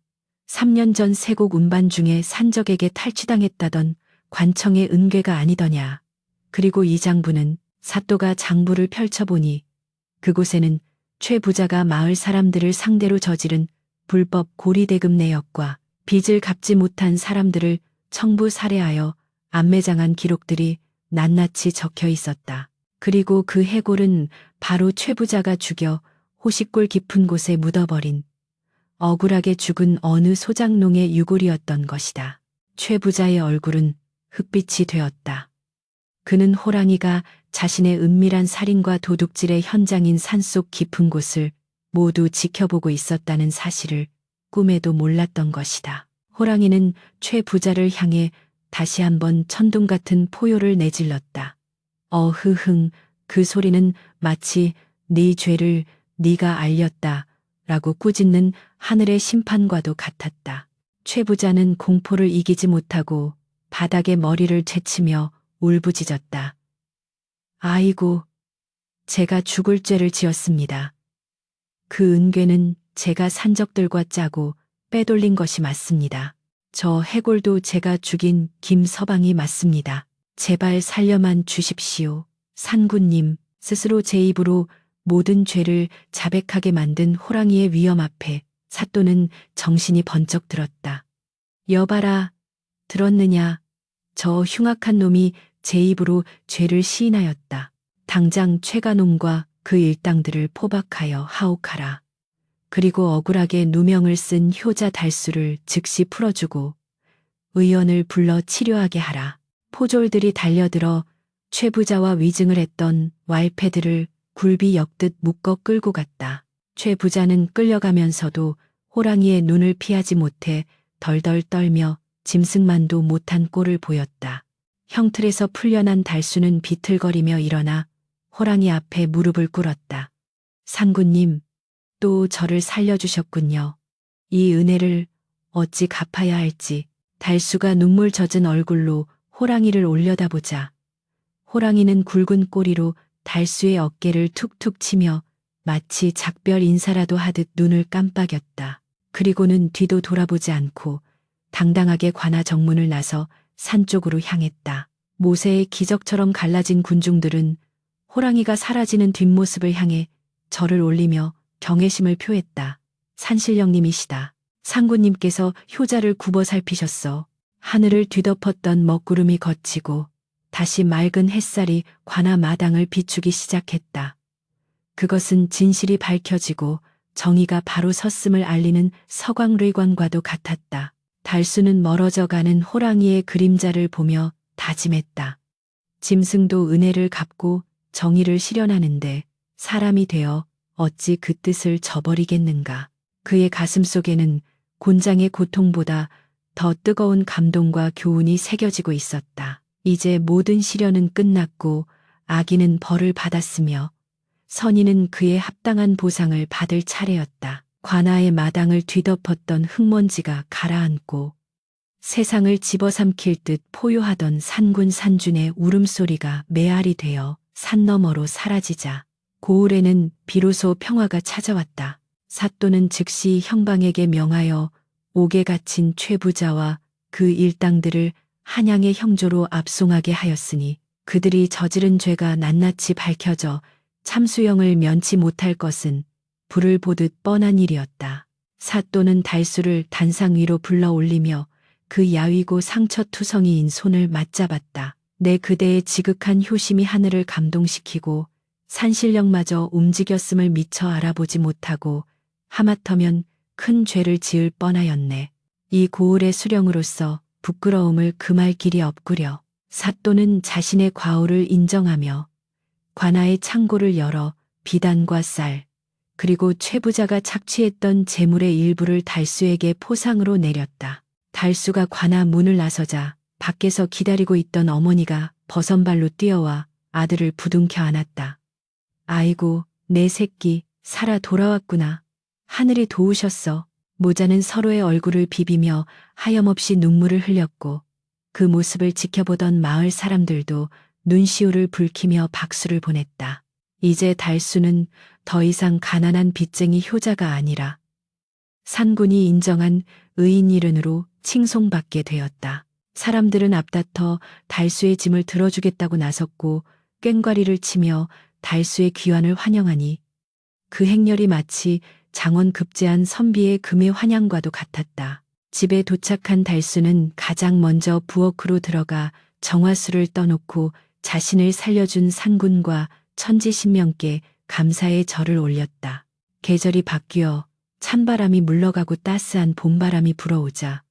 3년 전 세곡 운반 중에 산적에게 탈취당했다던 관청의 은괴가 아니더냐. 그리고 이 장부는 사또가 장부를 펼쳐보니 그곳에는 최 부자가 마을 사람들을 상대로 저지른 불법 고리대금 내역과 빚을 갚지 못한 사람들을 청부 살해하여 암매장한 기록들이 낱낱이 적혀 있었다. 그리고 그 해골은 바로 최 부자가 죽여 호식골 깊은 곳에 묻어버린 억울하게 죽은 어느 소장농의 유골이었던 것이다. 최 부자의 얼굴은 흑빛이 되었다. 그는 호랑이가 자신의 은밀한 살인과 도둑질의 현장인 산속 깊은 곳을 모두 지켜보고 있었다는 사실을 꿈에도 몰랐던 것이다. 호랑이는 최 부자를 향해 다시 한번 천둥 같은 포효를 내질렀다. 어흐흥, 그 소리는 마치 네 죄를 네가 알렸다 라고 꾸짖는 하늘의 심판과도 같았다. 최 부자는 공포를 이기지 못하고 바닥에 머리를 채치며 울부짖었다. 아이고, 제가 죽을 죄를 지었습니다. 그 은괴는 제가 산적들과 짜고 빼돌린 것이 맞습니다. 저 해골도 제가 죽인 김서방이 맞습니다. 제발 살려만 주십시오. 상군님, 스스로 제 입으로 모든 죄를 자백하게 만든 호랑이의 위험 앞에 사또는 정신이 번쩍 들었다. 여봐라, 들었느냐? 저 흉악한 놈이 제 입으로 죄를 시인하였다. 당장 최가놈과 그 일당들을 포박하여 하옥하라. 그리고 억울하게 누명을 쓴 효자 달수를 즉시 풀어주고 의원을 불러 치료하게 하라. 포졸들이 달려들어 최 부자와 위증을 했던 왈패들을 굴비 엮듯 묶어 끌고 갔다. 최 부자는 끌려가면서도 호랑이의 눈을 피하지 못해 덜덜 떨며 짐승만도 못한 꼴을 보였다. 형틀에서 풀려난 달수는 비틀거리며 일어나 호랑이 앞에 무릎을 꿇었다. 상군님, 또 저를 살려주셨군요. 이 은혜를 어찌 갚아야 할지. 달수가 눈물 젖은 얼굴로 호랑이를 올려다보자 호랑이는 굵은 꼬리로 달수의 어깨를 툭툭 치며 마치 작별 인사라도 하듯 눈을 깜빡였다. 그리고는 뒤도 돌아보지 않고 당당하게 관아 정문을 나서 산 쪽으로 향했다. 모세의 기적처럼 갈라진 군중들은 호랑이가 사라지는 뒷모습을 향해 절을 올리며 경외심을 표했다. 산신령님이시다. 상군님께서 효자를 굽어 살피셨어. 하늘을 뒤덮었던 먹구름이 걷히고 다시 맑은 햇살이 관아 마당을 비추기 시작했다. 그것은 진실이 밝혀지고 정의가 바로 섰음을 알리는 서광의광과도 같았다. 달수는 멀어져가는 호랑이의 그림자를 보며 다짐했다. 짐승도 은혜를 갚고 정의를 실현하는데 사람이 되어 어찌 그 뜻을 저버리겠는가. 그의 가슴 속에는 곤장의 고통보다 더 뜨거운 감동과 교훈이 새겨지고 있었다. 이제 모든 시련은 끝났고 악인은 벌을 받았으며 선인은 그에 합당한 보상을 받을 차례였다. 관아의 마당을 뒤덮었던 흙먼지가 가라앉고 세상을 집어삼킬 듯 포효하던 산군 산준의 울음소리가 메아리 되어 산 너머로 사라지자 고을에는 비로소 평화가 찾아왔다. 사또는 즉시 형방에게 명하여 옥에 갇힌 최 부자와 그 일당들을 한양의 형조로 압송하게 하였으니 그들이 저지른 죄가 낱낱이 밝혀져 참수형을 면치 못할 것은 불을 보듯 뻔한 일이었다. 사또는 달수를 단상 위로 불러 올리며 그 야위고 상처투성이인 손을 맞잡았다. 내 그대의 지극한 효심이 하늘을 감동시키고 산신령마저 움직였음을 미처 알아보지 못하고 하마터면 큰 죄를 지을 뻔하였네. 이 고을의 수령으로서 부끄러움을 금할 길이 없구려. 사또는 자신의 과오를 인정하며 관아의 창고를 열어 비단과 쌀, 그리고 최부자가 착취했던 재물의 일부를 달수에게 포상으로 내렸다. 달수가 관아 문을 나서자 밖에서 기다리고 있던 어머니가 버선발로 뛰어와 아들을 부둥켜 안았다. 아이고, 내 새끼, 살아 돌아왔구나. 하늘이 도우셨어. 모자는 서로의 얼굴을 비비며 하염없이 눈물을 흘렸고 그 모습을 지켜보던 마을 사람들도 눈시울을 붉히며 박수를 보냈다. 이제 달수는 더 이상 가난한 빚쟁이 효자가 아니라 산군이 인정한 의인 일흔으로 칭송받게 되었다. 사람들은 앞다퉈 달수의 짐을 들어주겠다고 나섰고 꽹과리를 치며 달수의 귀환을 환영하니 그 행렬이 마치 장원 급제한 선비의 금의 환영과도 같았다. 집에 도착한 달수는 가장 먼저 부엌으로 들어가 정화수를 떠놓고 자신을 살려준 산군과 천지신명께 감사의 절을 올렸다. 계절이 바뀌어 찬바람이 물러가고 따스한 봄바람이 불어오자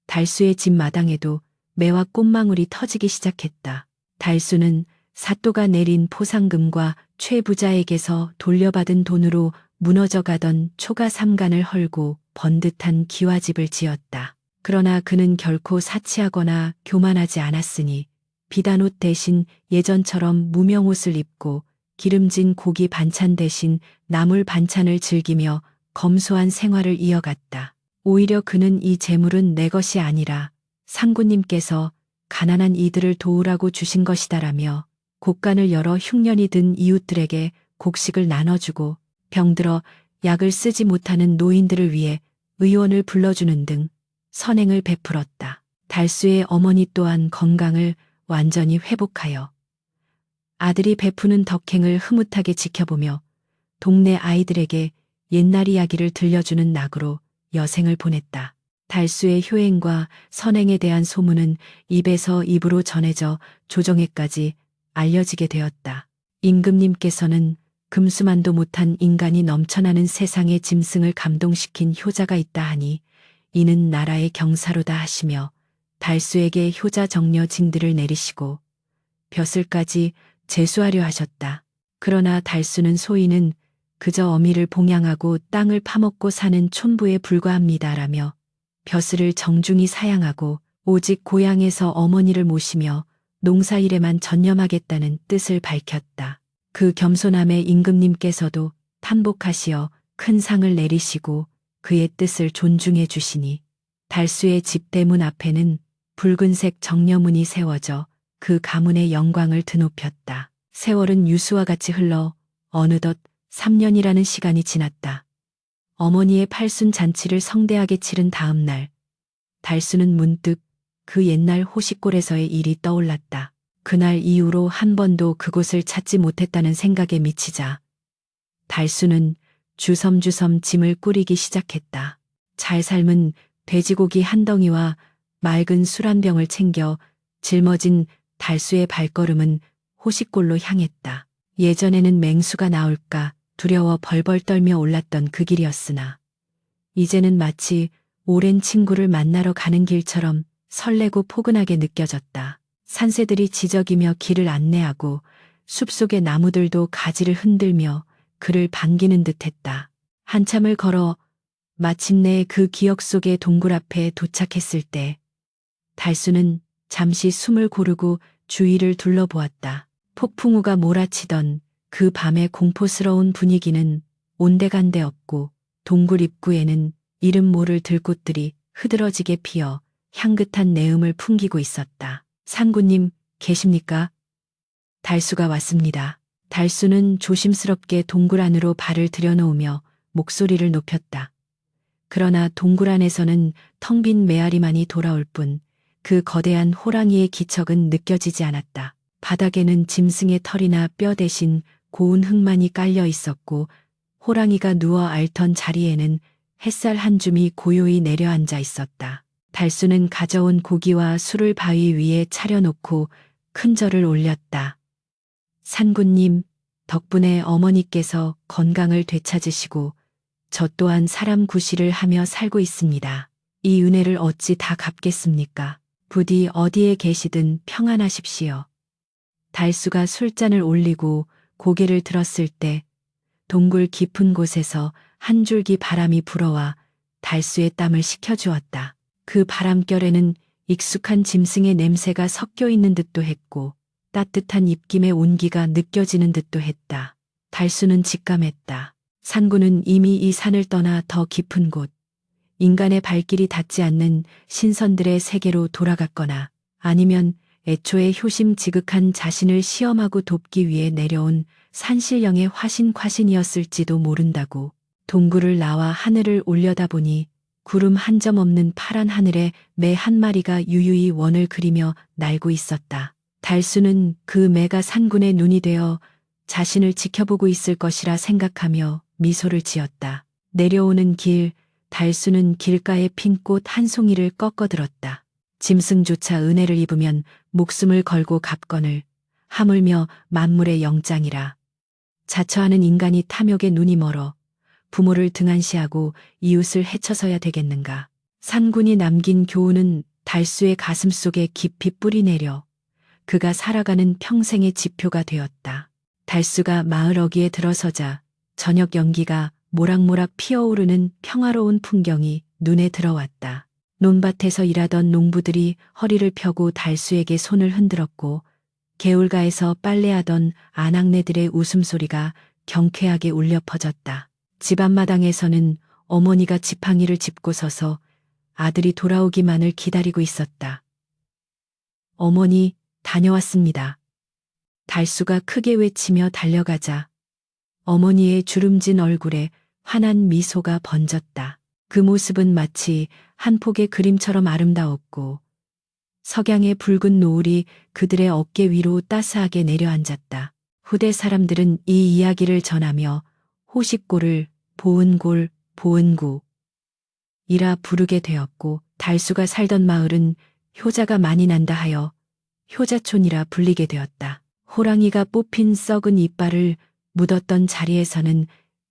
달수의 집 마당에도 매와 꽃망울이 터지기 시작했다. 달수는 사또가 내린 포상금과 최부자에게서 돌려받은 돈으로 무너져가던 초가 삼간을 헐고 번듯한 기와집을 지었다. 그러나 그는 결코 사치하거나 교만하지 않았으니 비단옷 대신 예전처럼 무명옷을 입고 기름진 고기 반찬 대신 나물 반찬을 즐기며 검소한 생활을 이어갔다. 오히려 그는 이 재물은 내 것이 아니라 상구님께서 가난한 이들을 도우라고 주신 것이다라며 곡간을 열어 흉년이 든 이웃들에게 곡식을 나눠주고 병들어 약을 쓰지 못하는 노인들을 위해 의원을 불러주는 등 선행을 베풀었다. 달수의 어머니 또한 건강을 완전히 회복하여 아들이 베푸는 덕행을 흐뭇하게 지켜보며 동네 아이들에게 옛날 이야기를 들려주는 낙으로 여생을 보냈다. 달수의 효행과 선행에 대한 소문은 입에서 입으로 전해져 조정에까지 알려지게 되었다. 임금님께서는 금수만도 못한 인간이 넘쳐나는 세상의 짐승을 감동시킨 효자가 있다 하니 이는 나라의 경사로다 하시며 달수에게 효자 정려 징들을 내리시고 벼슬까지 제수하려 하셨다. 그러나 달수는 소인은 그저 어미를 봉양하고 땅을 파먹고 사는 촌부에 불과합니다라며 벼슬을 정중히 사양하고 오직 고향에서 어머니를 모시며 농사일에만 전념하겠다는 뜻을 밝혔다. 그 겸손함에 임금님께서도 탄복하시어 큰 상을 내리시고 그의 뜻을 존중해 주시니 달수의 집 대문 앞에는 붉은색 정려문이 세워져 그 가문의 영광을 드높였다. 세월은 유수와 같이 흘러 어느덧 3년이라는 시간이 지났다. 어머니의 팔순 잔치를 성대하게 치른 다음 날, 달수는 문득 그 옛날 호식골에서의 일이 떠올랐다. 그날 이후로 한 번도 그곳을 찾지 못했다는 생각에 미치자 달수는 주섬주섬 짐을 꾸리기 시작했다. 잘 삶은 돼지고기 한 덩이와 맑은 술 한 병을 챙겨 짊어진 달수의 발걸음은 호식골로 향했다. 예전에는 맹수가 나올까 두려워 벌벌 떨며 올랐던 그 길이었으나 이제는 마치 오랜 친구를 만나러 가는 길처럼 설레고 포근하게 느껴졌다. 산새들이 지저귀며 길을 안내하고 숲속의 나무들도 가지를 흔들며 그를 반기는 듯했다. 한참을 걸어 마침내 그 기억 속의 동굴 앞에 도착했을 때 달수는 잠시 숨을 고르고 주위를 둘러보았다. 폭풍우가 몰아치던 그 밤의 공포스러운 분위기는 온데간데 없고 동굴 입구에는 이름 모를 들꽃들이 흐드러지게 피어 향긋한 내음을 풍기고 있었다. 상구님, 계십니까? 달수가 왔습니다. 달수는 조심스럽게 동굴 안으로 발을 들여놓으며 목소리를 높였다. 그러나 동굴 안에서는 텅 빈 메아리만이 돌아올 뿐 그 거대한 호랑이의 기척은 느껴지지 않았다. 바닥에는 짐승의 털이나 뼈 대신 고운 흙만이 깔려 있었고 호랑이가 누워 앓던 자리에는 햇살 한 줌이 고요히 내려앉아 있었다. 달수는 가져온 고기와 술을 바위 위에 차려놓고 큰 절을 올렸다. 산군님, 덕분에 어머니께서 건강을 되찾으시고 저 또한 사람 구실을 하며 살고 있습니다. 이 은혜를 어찌 다 갚겠습니까? 부디 어디에 계시든 평안하십시오. 달수가 술잔을 올리고 고개를 들었을 때 동굴 깊은 곳에서 한 줄기 바람이 불어와 달수의 땀을 식혀주었다. 그 바람결에는 익숙한 짐승의 냄새가 섞여 있는 듯도 했고 따뜻한 입김의 온기가 느껴지는 듯도 했다. 달수는 직감했다. 산구는 이미 이 산을 떠나 더 깊은 곳, 인간의 발길이 닿지 않는 신선들의 세계로 돌아갔거나 아니면 애초에 효심 지극한 자신을 시험하고 돕기 위해 내려온 산신령의 화신과신이었을지도 모른다고. 동굴을 나와 하늘을 올려다보니 구름 한 점 없는 파란 하늘에 매 한 마리가 유유히 원을 그리며 날고 있었다. 달수는 그 매가 산군의 눈이 되어 자신을 지켜보고 있을 것이라 생각하며 미소를 지었다. 내려오는 길, 달수는 길가에 핀 꽃 한 송이를 꺾어들었다. 짐승조차 은혜를 입으면 목숨을 걸고 갑건을 하물며 만물의 영장이라. 자처하는 인간이 탐욕에 눈이 멀어 부모를 등한시하고 이웃을 해쳐서야 되겠는가. 산군이 남긴 교훈은 달수의 가슴 속에 깊이 뿌리내려 그가 살아가는 평생의 지표가 되었다. 달수가 마을 어귀에 들어서자 저녁 연기가 모락모락 피어오르는 평화로운 풍경이 눈에 들어왔다. 논밭에서 일하던 농부들이 허리를 펴고 달수에게 손을 흔들었고 개울가에서 빨래하던 아낙네들의 웃음소리가 경쾌하게 울려 퍼졌다. 집 앞마당에서는 어머니가 지팡이를 짚고 서서 아들이 돌아오기만을 기다리고 있었다. 어머니, 다녀왔습니다. 달수가 크게 외치며 달려가자 어머니의 주름진 얼굴에 환한 미소가 번졌다. 그 모습은 마치 한 폭의 그림처럼 아름다웠고 석양의 붉은 노을이 그들의 어깨 위로 따스하게 내려앉았다. 후대 사람들은 이 이야기를 전하며 호식골을 보은골, 보은구 이라 부르게 되었고 달수가 살던 마을은 효자가 많이 난다 하여 효자촌이라 불리게 되었다. 호랑이가 뽑힌 썩은 이빨을 묻었던 자리에서는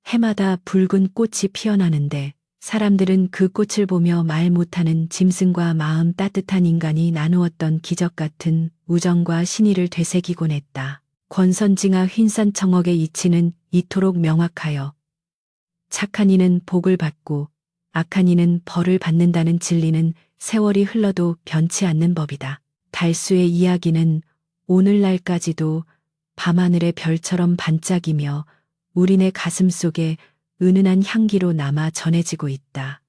해마다 붉은 꽃이 피어나는데 사람들은 그 꽃을 보며 말 못하는 짐승과 마음 따뜻한 인간이 나누었던 기적 같은 우정과 신의를 되새기곤 했다. 권선징아 휜산 청억의 이치는 이토록 명확하여 착한 이는 복을 받고 악한 이는 벌을 받는다는 진리는 세월이 흘러도 변치 않는 법이다. 달수의 이야기는 오늘날까지도 밤하늘의 별처럼 반짝이며 우리네 가슴 속에 은은한 향기로 남아 전해지고 있다.